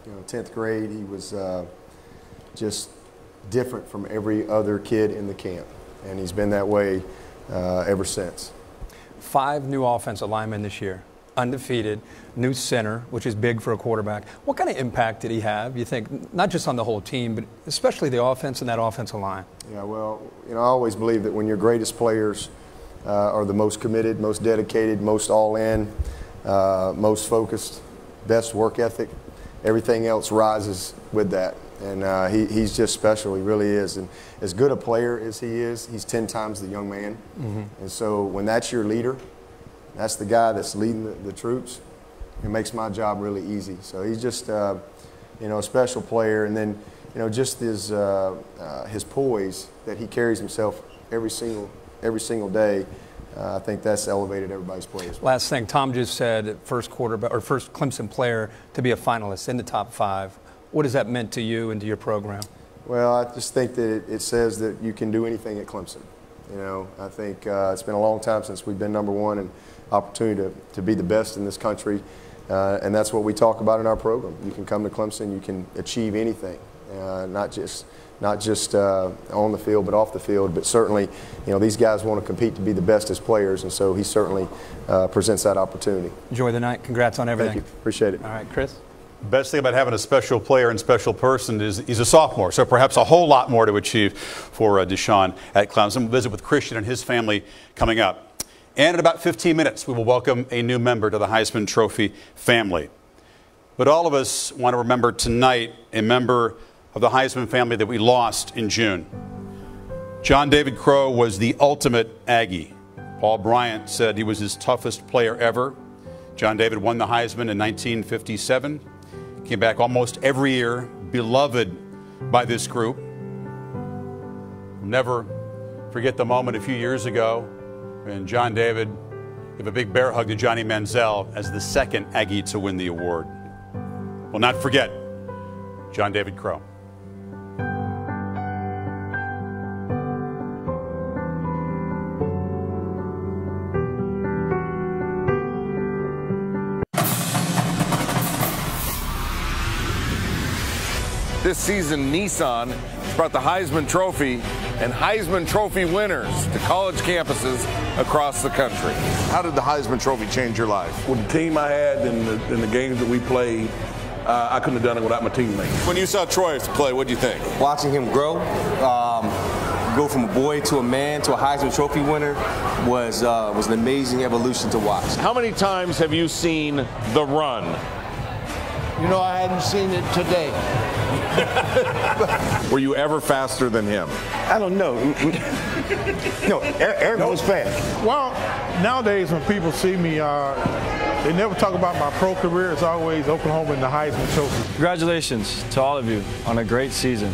You know, 10th grade, he was just different from every other kid in the camp. and he's been that way ever since. 5 new offensive linemen this year, undefeated, new center, which is big for a quarterback. What kind of impact did he have, you think, not just on the whole team, but especially the offense and that offensive line? Yeah, well, I always believe that when your greatest players are the most committed, most dedicated, most all-in, most focused, best work ethic, everything else rises with that. And he's just special. He really is. And as good a player as he is, he's 10 times the young man. Mm-hmm. And so when that's your leader, that's the guy that's leading the troops, it makes my job really easy. So he's just, a special player. And then, just his poise that he carries himself every single day. I think that's elevated everybody's play as well. Last thing, Tom just said first Clemson player to be a finalist in the top 5. What has that meant to you and to your program? Well, I just think that it says that you can do anything at Clemson. I think it's been a long time since we've been #1 and opportunity to be the best in this country, and that's what we talk about in our program. You can come to Clemson, you can achieve anything, not just on the field, but off the field. But certainly, these guys want to compete to be the best as players, and so he certainly presents that opportunity. Enjoy the night. Congrats on everything. Thank you. Appreciate it. All right, Chris. Best thing about having a special player and special person is he's a sophomore, so perhaps a whole lot more to achieve for Deshaun at Clemson. We'll visit with Christian and his family coming up. And in about 15 minutes, we will welcome a new member to the Heisman Trophy family. But all of us want to remember tonight a member of the Heisman family that we lost in June. John David Crow was the ultimate Aggie. Paul Bryant said he was his toughest player ever. John David won the Heisman in 1957. Came back almost every year, beloved by this group. We'll never forget the moment a few years ago when John David gave a big bear hug to Johnny Manziel as the second Aggie to win the award. We'll not forget John David Crow. This season, Nissan brought the Heisman Trophy and Heisman Trophy winners to college campuses across the country. How did the Heisman Trophy change your life? With the team I had in the games that we played, I couldn't have done it without my teammates. When you saw Troy play, what did you think? Watching him grow, go from a boy to a man to a Heisman Trophy winner was an amazing evolution to watch. How many times have you seen the run? I hadn't seen it today. Were you ever faster than him? I don't know. No, Eric was fast. Well, nowadays when people see me, they never talk about my pro career. It's always Oklahoma and the Heisman Trophy. Congratulations to all of you on a great season.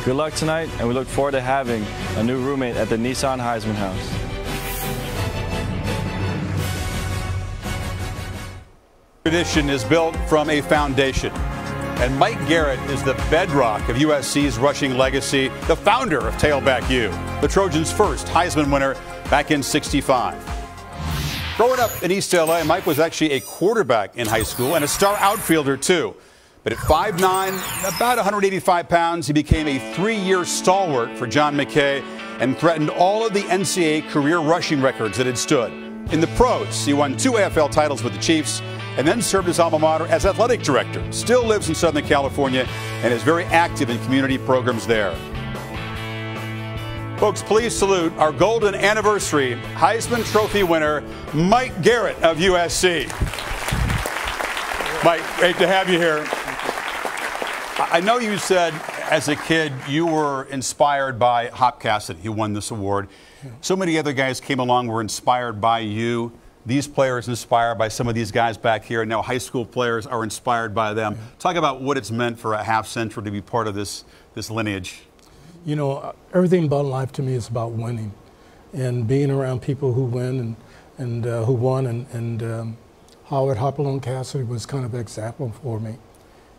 Good luck tonight, and we look forward to having a new roommate at the Nissan Heisman House. Tradition is built from a foundation. And Mike Garrett is the bedrock of USC's rushing legacy, the founder of Tailback U, the Trojans' first Heisman winner back in '65. Growing up in East LA, Mike was actually a quarterback in high school and a star outfielder too. But at 5'9", about 185 pounds, he became a 3-year stalwart for John McKay and threatened all of the NCAA career rushing records that had stood. In the pros, he won 2 AFL titles with the Chiefs and then served his alma mater as athletic director. Still lives in Southern California and is very active in community programs there. Folks, please salute our golden anniversary Heisman Trophy winner, Mike Garrett of USC. Mike, great to have you here. I know you said as a kid you were inspired by Hop Cassidy, who won this award. So many other guys came along, were inspired by you. These players inspired by some of these guys back here, and now high school players are inspired by them. Talk about what it's meant for a half century to be part of this lineage. Everything about life to me is about winning, and being around people who win and who won, and Howard Hopalong Cassidy was kind of an example for me.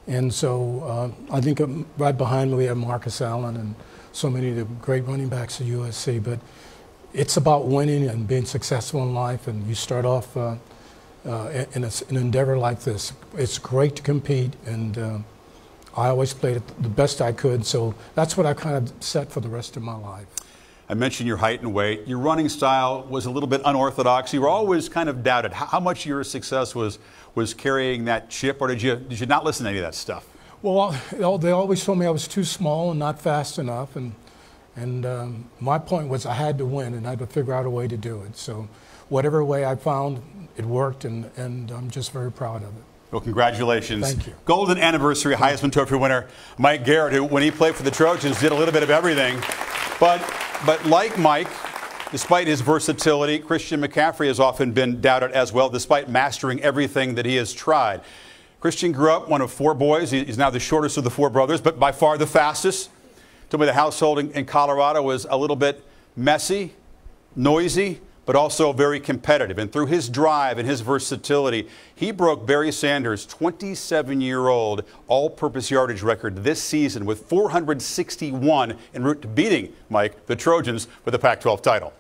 And so I think right behind me we have Marcus Allen and so many of the great running backs at USC, but it's about winning and being successful in life, and you start off in an endeavor like this. It's great to compete, and I always played it the best I could, so that's what I kind of set for the rest of my life. I mentioned your height and weight. Your running style was a little bit unorthodox. You were always kind of doubted. How much of your success was carrying that chip, or did you not listen to any of that stuff? Well, they always told me I was too small and not fast enough, and my point was I had to win, and I had to figure out a way to do it. So whatever way I found, it worked, and I'm just very proud of it. Well, congratulations. Thank you. Golden anniversary Heisman Trophy winner Mike Garrett, who, when he played for the Trojans, did a little bit of everything. But like Mike, despite his versatility, Christian McCaffrey has often been doubted as well, despite mastering everything that he has tried. Christian grew up one of 4 boys. He's now the shortest of the 4 brothers, but by far the fastest. Told me the household in Colorado was a little bit messy, noisy, but also very competitive. And through his drive and his versatility, he broke Barry Sanders' 27-year-old all-purpose yardage record this season with 461 en route to beating, Mike, the Trojans for the Pac-12 title.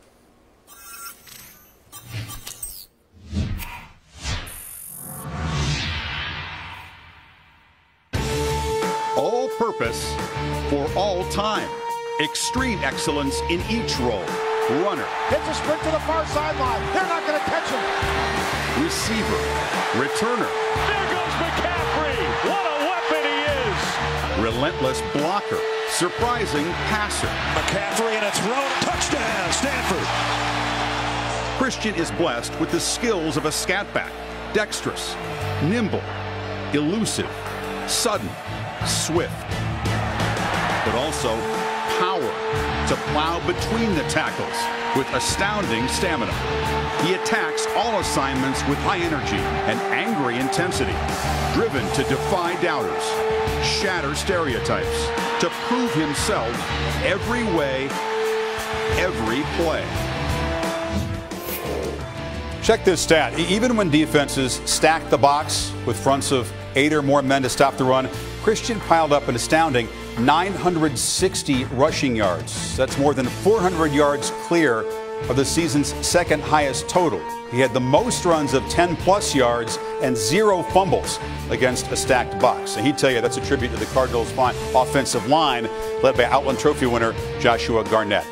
All-purpose for all time. Extreme excellence in each role. Runner. Hits a sprint to the far sideline. They're not going to catch him. Receiver. Returner. There goes McCaffrey. What a weapon he is. Relentless blocker. Surprising passer. McCaffrey and a throw. Touchdown, Stanford. Christian is blessed with the skills of a scatback. Dexterous. Nimble. Elusive. Sudden. Swift. But also power to plow between the tackles with astounding stamina. He attacks all assignments with high energy and angry intensity, driven to defy doubters, shatter stereotypes, to prove himself every way, every play. Check this stat. Even when defenses stacked the box with fronts of 8 or more men to stop the run, Christian piled up an astounding 960 rushing yards. That's more than 400 yards clear of the season's second highest total. He had the most runs of 10-plus yards and 0 fumbles against a stacked box. And he'd tell you that's a tribute to the Cardinals' fine offensive line led by Outland Trophy winner Joshua Garnett.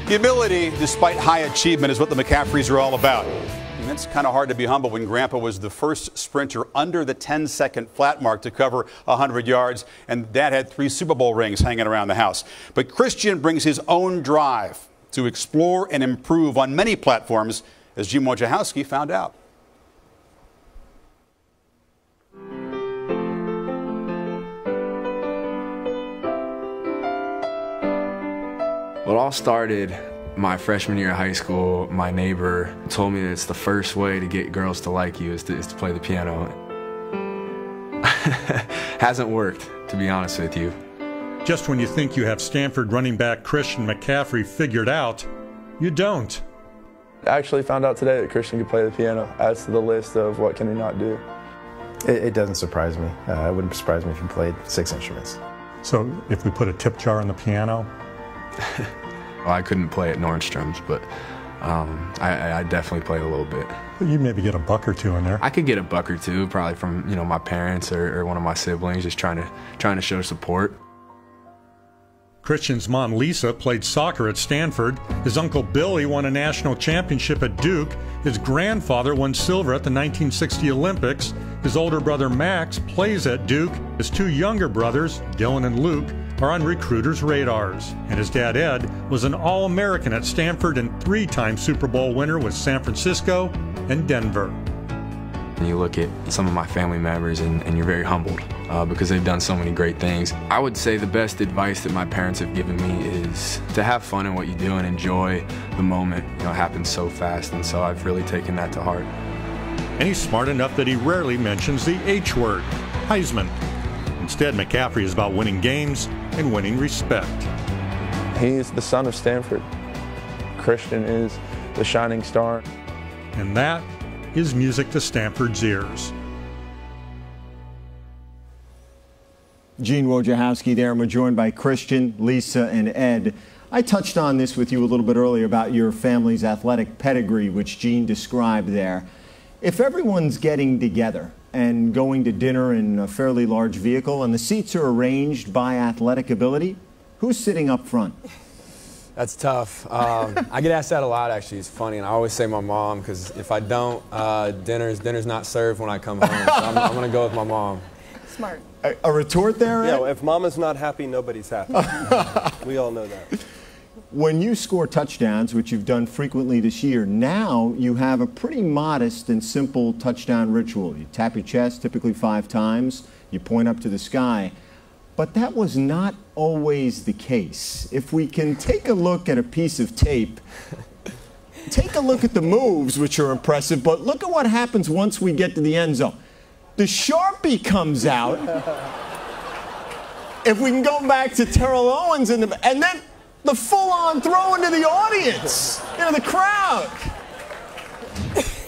Humility, despite high achievement, is what the McCaffreys are all about. And it's kind of hard to be humble when Grandpa was the first sprinter under the 10-second flat mark to cover 100 yards, and Dad had 3 Super Bowl rings hanging around the house. But Christian brings his own drive to explore and improve on many platforms, as Jim Wojciechowski found out. Well, it all started my freshman year of high school. My neighbor told me that it's the first way to get girls to like you is to play the piano. Hasn't worked, to be honest with you. Just when you think you have Stanford running back Christian McCaffrey figured out, you don't. I actually found out today that Christian could play the piano. Adds to the list of what can he not do. It doesn't surprise me. It wouldn't surprise me if he played 6 instruments. So if we put a tip jar on the piano? Well, I couldn't play at Nordstrom's, but I definitely played a little bit. Well, you maybe get a buck or 2 in there. I could get a buck or 2, probably from my parents or one of my siblings, just trying to show support. Christian's mom, Lisa, played soccer at Stanford. His uncle Billy won a national championship at Duke. His grandfather won silver at the 1960 Olympics. His older brother, Max, plays at Duke. His 2 younger brothers, Dylan and Luke, are on recruiters' radars. And his dad, Ed, was an All-American at Stanford and 3-time Super Bowl winner with San Francisco and Denver. You look at some of my family members and you're very humbled because they've done so many great things. I would say the best advice that my parents have given me is to have fun in what you do and enjoy the moment. It happens so fast, and so I've really taken that to heart. And he's smart enough that he rarely mentions the H word, Heisman. Instead, McCaffrey is about winning games and winning respect. He's the son of Stanford. Christian is the shining star. And that is music to Stanford's ears. Gene Wojciechowski there. We're joined by Christian, Lisa, and Ed. I touched on this with you a little bit earlier about your family's athletic pedigree, which Gene described there. If everyone's getting together and going to dinner in a fairly large vehicle and the seats are arranged by athletic ability, who's sitting up front? That's tough. I get asked that a lot, actually. It's funny, and I always say my mom, because if I don't, dinner's not served when I come home. So I'm going to go with my mom. Smart. A retort there, Ed? Yeah, if mama's not happy, nobody's happy. We all know that. When you score touchdowns, which you've done frequently this year, now you have a pretty modest and simple touchdown ritual. You tap your chest typically 5 times, you point up to the sky. But that was not always the case. If we can take a look at a piece of tape, take a look at the moves, which are impressive, but look at what happens once we get to the end zone. The Sharpie comes out. If we can go back to Terrell Owens, and then the full-on throw into the audience, the crowd.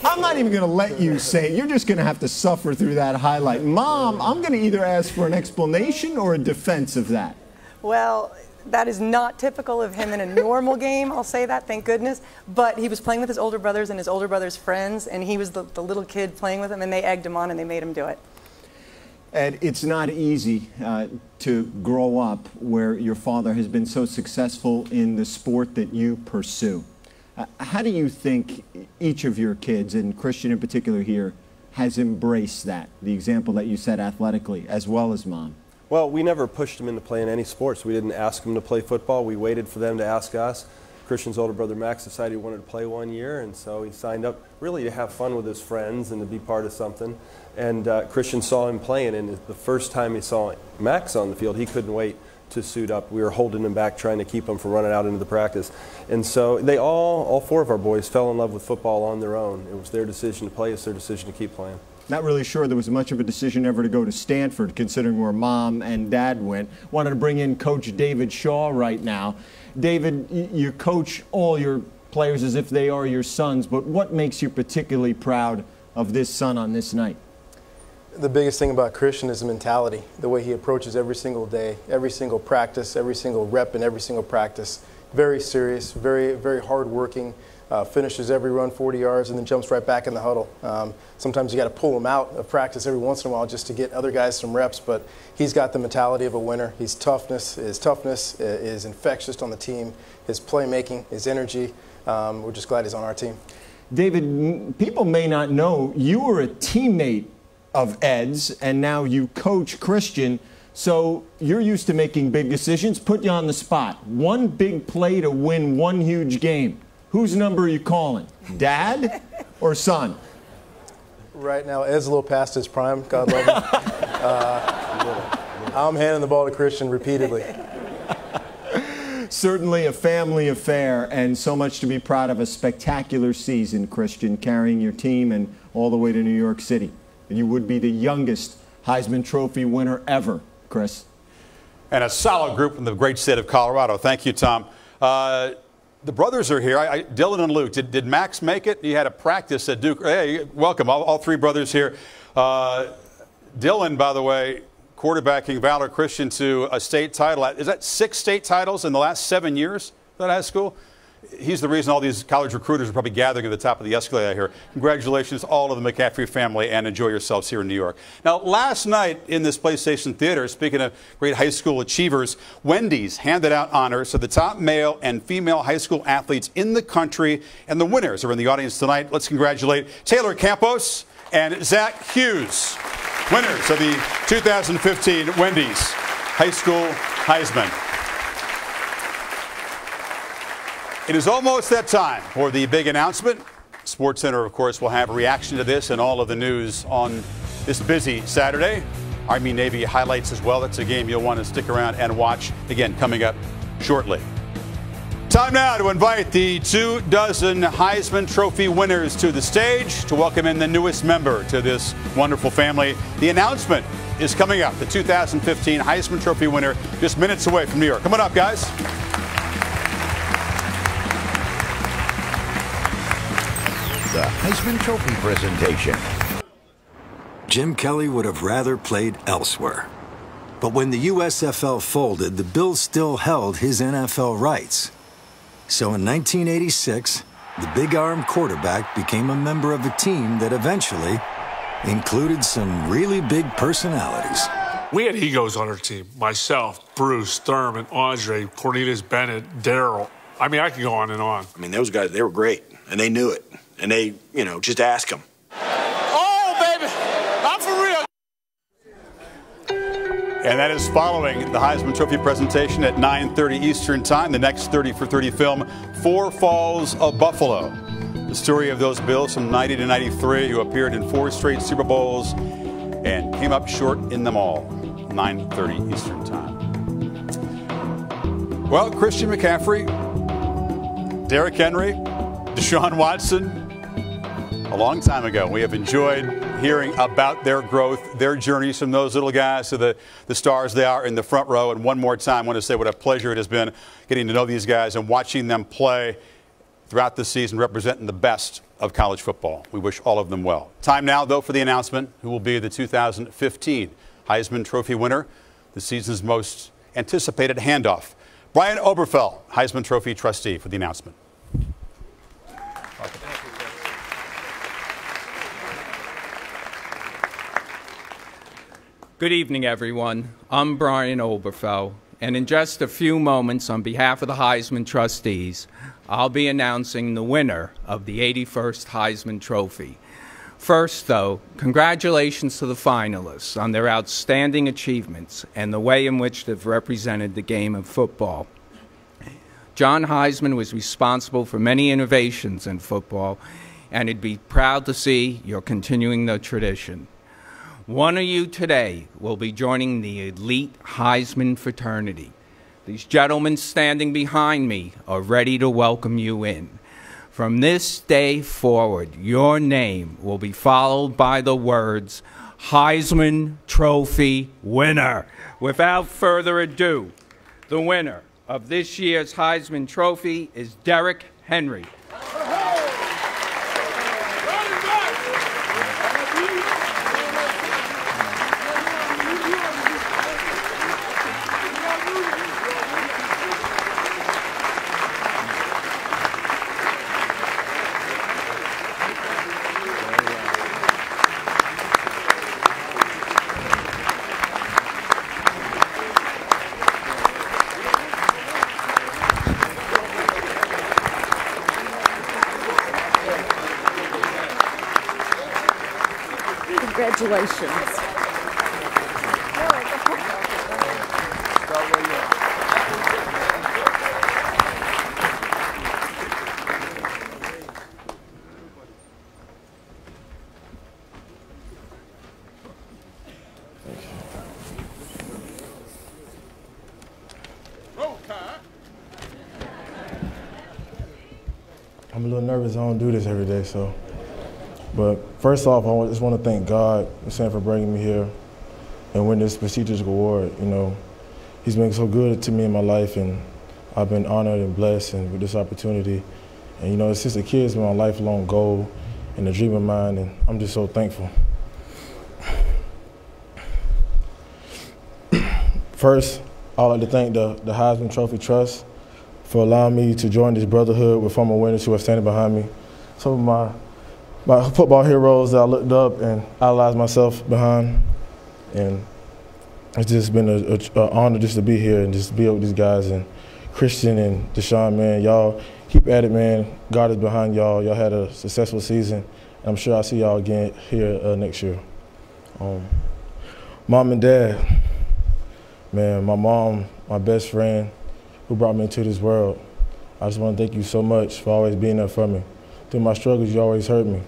I'm not even going to let you say it. You're just going to have to suffer through that highlight. Mom, I'm going to either ask for an explanation or a defense of that. Well, that is not typical of him in a normal game, I'll say that, thank goodness. But he was playing with his older brothers and his older brothers' friends, and he was the little kid playing with them, and they egged him on and they made him do it. And it's not easy to grow up where your father has been so successful in the sport that you pursue. How do you think each of your kids, and Christian in particular here, has embraced that, the example that you set athletically, as well as Mom? Well, we never pushed him into playing any sports. We didn't ask him to play football. We waited for them to ask us. Christian's older brother Max decided he wanted to play 1 year, and so he signed up really to have fun with his friends and to be part of something. And Christian saw him playing, and the first time he saw Max on the field, he couldn't wait to suit up. We were holding him back, trying to keep him from running out into the practice. And so they all 4 of our boys fell in love with football on their own. It was their decision to play. It's their decision to keep playing. Not really sure there was much of a decision ever to go to Stanford, considering where Mom and Dad went. Wanted to bring in Coach David Shaw right now. David, you coach all your players as if they are your sons, but what makes you particularly proud of this son on this night? The biggest thing about Christian is the mentality, the way he approaches every single day, every single practice, every single rep and every single practice. Very serious, very, very hard-working, finishes every run 40 yards and then jumps right back in the huddle. Sometimes you got to pull him out of practice every once in a while just to get other guys some reps, but he's got the mentality of a winner. His toughness is infectious on the team, his playmaking, his energy. We're just glad he's on our team. David, people may not know you were a teammate of Ed's, and now you coach Christian, so you're used to making big decisions. Put you on the spot. One big play to win one huge game. Whose number are you calling? Dad or son? Right now, Ed's a little past his prime. God love him. I'm handing the ball to Christian repeatedly. Certainly a family affair, and so much to be proud of. A spectacular season, Christian, carrying your team and all the way to New York City. And you would be the youngest Heisman Trophy winner ever, Chris. And a solid group from the great state of Colorado. Thank you, Tom. The brothers are here. Dylan and Luke. Did Max make it? He had a practice at Duke. Hey, welcome, all 3 brothers here. Dylan, by the way, quarterbacking Valor Christian to a state title. Is that 6 state titles in the last 7 years at high school? He's the reason all these college recruiters are probably gathering at the top of the escalator here. Congratulations, all of the McCaffrey family, and enjoy yourselves here in New York. Now, last night in this PlayStation Theater, speaking of great high school achievers, Wendy's handed out honors to the top male and female high school athletes in the country, and the winners are in the audience tonight. Let's congratulate Taylor Campos and Zach Hughes, winners of the 2015 Wendy's High School Heisman. It is almost that time for the big announcement. SportsCenter, of course, will have a reaction to this and all of the news on this busy Saturday. Army-Navy highlights as well. That's a game you'll want to stick around and watch. Again, coming up shortly. Time now to invite the 24 Heisman Trophy winners to the stage to welcome in the newest member to this wonderful family. The announcement is coming up. The 2015 Heisman Trophy winner just minutes away from New York. Come on up, guys. The Heisman Trophy presentation. Jim Kelly would have rather played elsewhere. But when the USFL folded, the Bills still held his NFL rights. So in 1986, the big-arm quarterback became a member of a team that eventually included some really big personalities. We had egos on our team. Myself, Bruce, Thurman, Andre, Cornelius Bennett, Darryl. I mean, I could go on and on. I mean, those guys, they were great, and they knew it. And they, you know, just ask them. Oh, baby, I'm for real. And that is following the Heisman Trophy presentation at 9:30 Eastern Time. The next 30 for 30 film, Four Falls of Buffalo. The story of those Bills from 90 to 93 who appeared in 4 straight Super Bowls and came up short in them all. 9:30 Eastern Time. Well, Christian McCaffrey, Derrick Henry, Deshaun Watson, a long time ago. We have enjoyed hearing about their growth, their journeys from those little guys to the stars they are in the front row. And one more time, I want to say what a pleasure it has been getting to know these guys and watching them play throughout the season, representing the best of college football. We wish all of them well. Time now, though, for the announcement, who will be the 2015 Heisman Trophy winner, the season's most anticipated handoff. Brian Oberfell, Heisman Trophy trustee, for the announcement. Good evening, everyone. I'm Brian Oberfell, and in just a few moments, on behalf of the Heisman trustees, I'll be announcing the winner of the 81st Heisman Trophy. First, though, congratulations to the finalists on their outstanding achievements and the way in which they've represented the game of football. John Heisman was responsible for many innovations in football, and he'd be proud to see you're continuing the tradition. One of you today will be joining the elite Heisman fraternity. These gentlemen standing behind me are ready to welcome you in. From this day forward, your name will be followed by the words, Heisman Trophy winner. Without further ado, the winner of this year's Heisman Trophy is Derrick Henry. Congratulations. I'm a little nervous. I don't do this every day, so. But first off, I just want to thank God for bringing me here and win this prestigious award. You know, He's been so good to me in my life, and I've been honored and blessed and with this opportunity. And you know, since a kid, it's been my lifelong goal and a dream of mine, and I'm just so thankful. First, I'd like to thank the Heisman Trophy Trust for allowing me to join this brotherhood with former winners who are standing behind me. Some of my football heroes that I looked up and idolized myself behind. And it's just been an honor just to be here and just be with these guys. And Christian and Deshaun, man, y'all keep at it, man. God is behind y'all. Y'all had a successful season. I'm sure I'll see y'all again here next year. Mom and Dad, man, my mom, my best friend who brought me into this world. I just want to thank you so much for always being there for me. Through my struggles, you always heard me.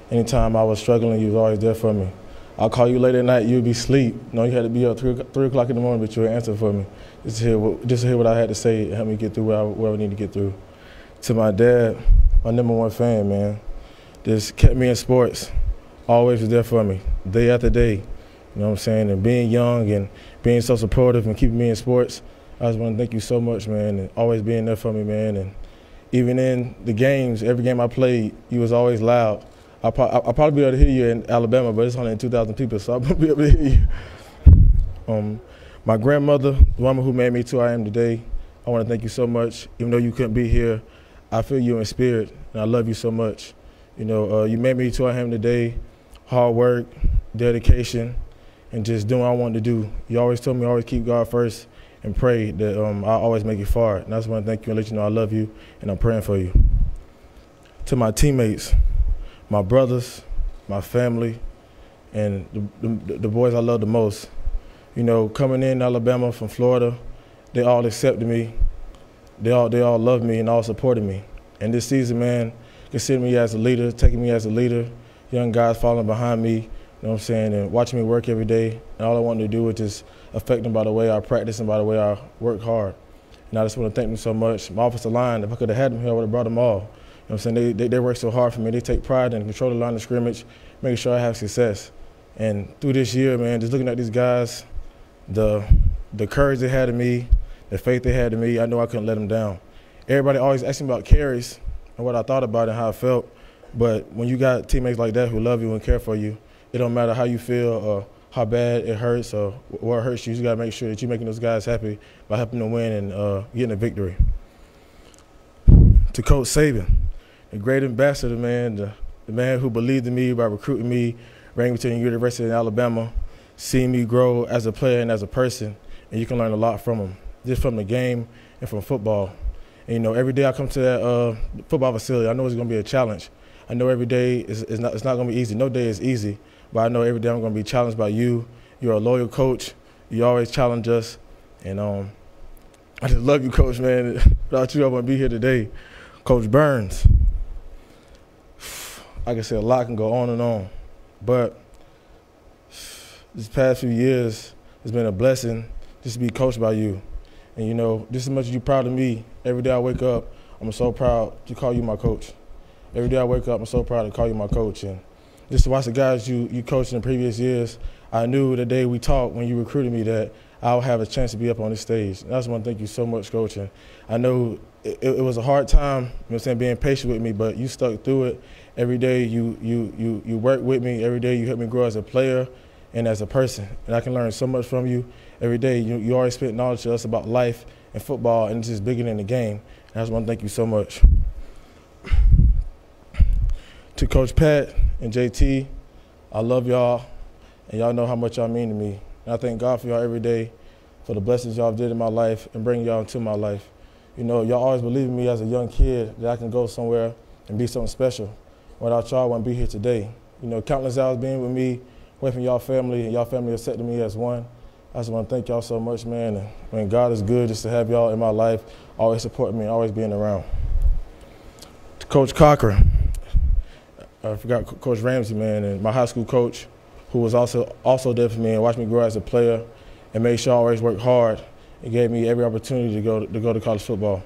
Anytime I was struggling, you was always there for me. I'll call you late at night, you'd be asleep. You had to be up 3 o'clock in the morning, but you would answer for me. Just to hear what I had to say and help me get through where I need to get through. To my dad, my #1 fan, man. Just kept me in sports. Always was there for me, day after day. You know what I'm saying? And being young and being so supportive and keeping me in sports, I just want to thank you so much, man, and always being there for me, man. And even in the games, every game I played, you was always loud. I'll probably be able to hear you in Alabama, but it's only 2,000 people, so I'll be able to hear you. My grandmother, the woman who made me to who I am today, I want to thank you so much. Even though you couldn't be here, I feel you in spirit, and I love you so much. You know, you made me to who I am today. Hard work, dedication, and just doing what I wanted to do. You always told me always keep God first, and pray that I'll always make it far. And I just want to thank you and let you know I love you, and I'm praying for you. To my teammates, my brothers, my family, and the boys I love the most. You know, coming in Alabama from Florida, they all accepted me. They all loved me and all supported me. And this season, man, considering me as a leader, taking me as a leader, young guys following behind me, you know what I'm saying, and watching me work every day. And all I wanted to do was just affect them by the way I practice and by the way I work hard. And I just want to thank them so much. My offensive line, if I could have had them here, I would have brought them all. You know what I'm saying? They work so hard for me. They take pride in controlling the line of scrimmage, making sure I have success. And through this year, man, just looking at these guys, the courage they had in me, the faith they had in me, I know I couldn't let them down. Everybody always asking about carries and what I thought about it and how I felt. But when you got teammates like that who love you and care for you, it don't matter how you feel or how bad it hurts or where it hurts you. You just got to make sure that you're making those guys happy by helping them win and getting a victory. To Coach Saban, the great ambassador, man, the man who believed in me by recruiting me, bringing me to the University of Alabama, seeing me grow as a player and as a person, and you can learn a lot from him, just from the game and from football. And, you know, every day I come to that football facility, I know it's going to be a challenge. I know every day it's not going to be easy. No day is easy, but I know every day I'm going to be challenged by you. You're a loyal coach. You always challenge us. And I just love you, Coach, man. Without you, I wouldn't be here today. Coach Burns, I can say a lot can go on and on, but this past few years it's been a blessing just to be coached by you. And, you know, just as much as you're proud of me, every day I wake up, I'm so proud to call you my coach. Every day I wake up, I'm so proud to call you my coach. And just to watch the guys you coached in the previous years, I knew the day we talked when you recruited me that I'll have a chance to be up on this stage. And I just want to thank you so much, Coach. And I know it was a hard time, you know what I'm saying, being patient with me, but you stuck through it. Every day you worked with me. Every day you helped me grow as a player and as a person. And I can learn so much from you. Every day you always spit knowledge to us about life and football, and it's just bigger than the game. And I just want to thank you so much. To Coach Pat and JT, I love y'all, and y'all know how much y'all mean to me. And I thank God for y'all every day, for the blessings y'all did in my life and bringing y'all into my life. You know, y'all always believed in me as a young kid that I can go somewhere and be something special. Without y'all, I wouldn't be here today. You know, countless hours being with me, away from y'all family, and y'all family accepted me as one. I just want to thank y'all so much, man. And man, God is good just to have y'all in my life, always supporting me, always being around. To Coach Cochran, I forgot Coach Ramsey, man, and my high school coach, who was also there for me and watched me grow as a player and made sure I always worked hard and gave me every opportunity to go to college football.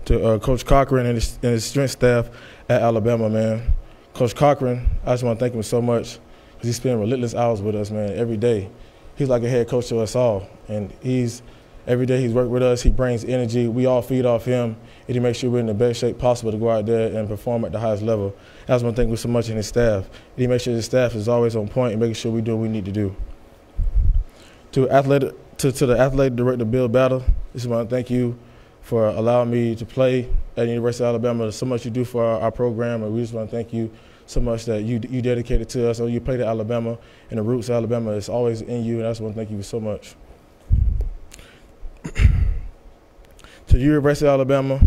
To Coach Cochran and his strength staff at Alabama, man. Coach Cochran, I just want to thank him so much because he spent relentless hours with us, man, every day. He's like a head coach to us all, and every day he's worked with us. He brings energy. We all feed off him, and he makes sure we're in the best shape possible to go out there and perform at the highest level. I just want to thank him so much and his staff. And he makes sure his staff is always on point and making sure we do what we need to do. To the athletic director, Bill Battle, I just want to thank you for allowing me to play at the University of Alabama. There's so much you do for our program, and we just want to thank you so much that you dedicated to us. So you played at Alabama, and the roots of Alabama is always in you, and I just want to thank you so much. To the University of Alabama,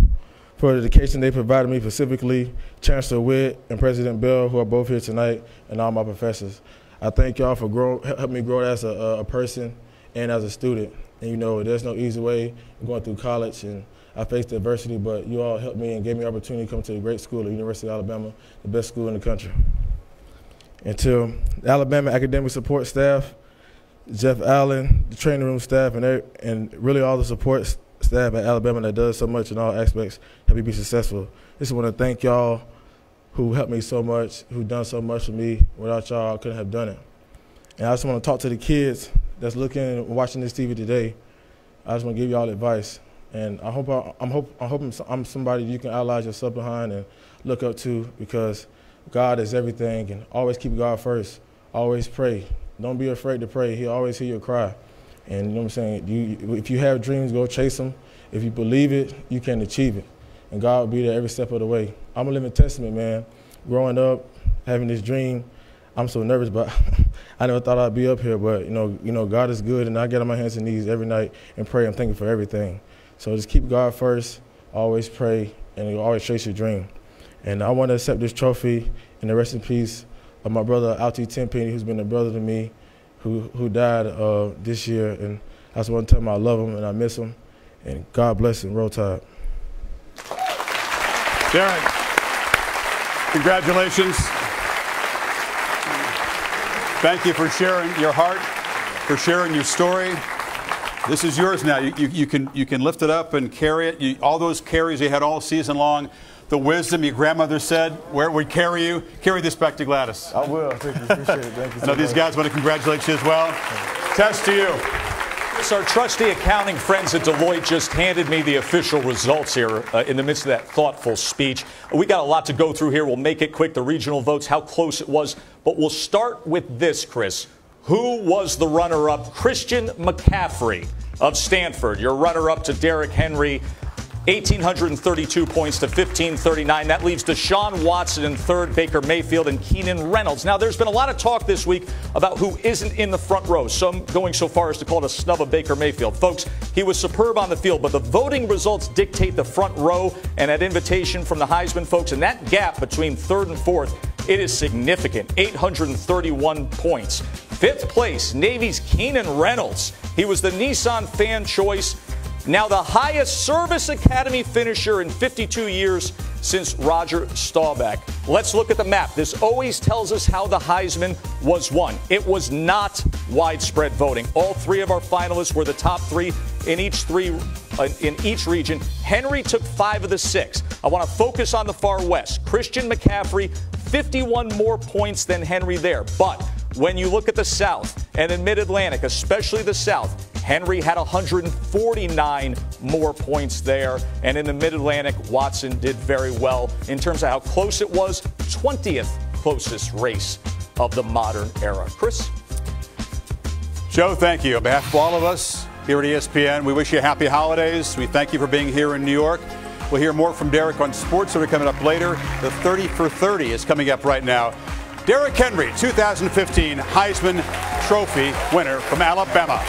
for the education they provided me, specifically Chancellor Witt and President Bell, who are both here tonight, and all my professors. I thank y'all for helping me grow as a person and as a student. And you know, there's no easy way going through college, and I faced adversity, but you all helped me and gave me the opportunity to come to a great school, the University of Alabama, the best school in the country. And to the Alabama academic support staff, Jeff Allen, the training room staff, and really all the support staff at Alabama that does so much in all aspects, help me be successful. Just want to thank y'all who helped me so much, who done so much for me. Without y'all, I couldn't have done it. And I just want to talk to the kids that's looking and watching this TV today. I just want to give y'all advice. And I'm hoping I'm somebody you can idolize yourself behind and look up to, because God is everything, and always keep God first. Always pray. Don't be afraid to pray. He'll always hear your cry. And you know what I'm saying? If you have dreams, go chase them. If you believe it, you can achieve it. And God will be there every step of the way. I'm a living testament, man. Growing up, having this dream, I'm so nervous, but I never thought I'd be up here. But you know, God is good, and I get on my hands and knees every night and pray. I'm thankful for everything. So just keep God first, always pray, and you always chase your dream. And I want to accept this trophy and the rest in peace of my brother Alti Tenpenny, who's been a brother to me, who died this year. And I just want to tell him I love him and I miss him. And God bless him. Roll Tide. Derek, congratulations. Thank you for sharing your heart, for sharing your story. This is yours now. You can lift it up and carry it. All those carries you had all season long. The wisdom your grandmother said, where it would carry you. Carry this back to Gladys. I will. Thank you. Appreciate it. Thank you so I know these guys want to congratulate you as well. Test to you. So our trusty accounting friends at Deloitte just handed me the official results here in the midst of that thoughtful speech. We got a lot to go through here. We'll make it quick. The regional votes, how close it was. But we'll start with this, Chris. Who was the runner-up? Christian McCaffrey of Stanford. Your runner-up to Derrick Henry. 1,832 points to 1,539. That leaves Deshaun Watson in third, Baker Mayfield, and Keenan Reynolds. Now, there's been a lot of talk this week about who isn't in the front row, some going so far as to call it a snub of Baker Mayfield. Folks, he was superb on the field, but the voting results dictate the front row, and that invitation from the Heisman folks, and that gap between third and fourth, it is significant, 831 points. Fifth place, Navy's Keenan Reynolds. He was the Nissan fan choice. Now the highest Service Academy finisher in 52 years since Roger Staubach. Let's look at the map. This always tells us how the Heisman was won. It was not widespread voting. All three of our finalists were the top three in each region. Henry took 5 of the 6. I want to focus on the far west. Christian McCaffrey, 51 more points than Henry there. But when you look at the South and in Mid-Atlantic, especially the South, Henry had 149 more points there. And in the Mid-Atlantic, Watson did very well in terms of how close it was. 20th closest race of the modern era. Chris? Joe, thank you. On behalf of all of us here at ESPN, we wish you happy holidays. We thank you for being here in New York. We'll hear more from Derek on sports that are coming up later. The 30 for 30 is coming up right now. Derrick Henry, 2015 Heisman Trophy winner from Alabama.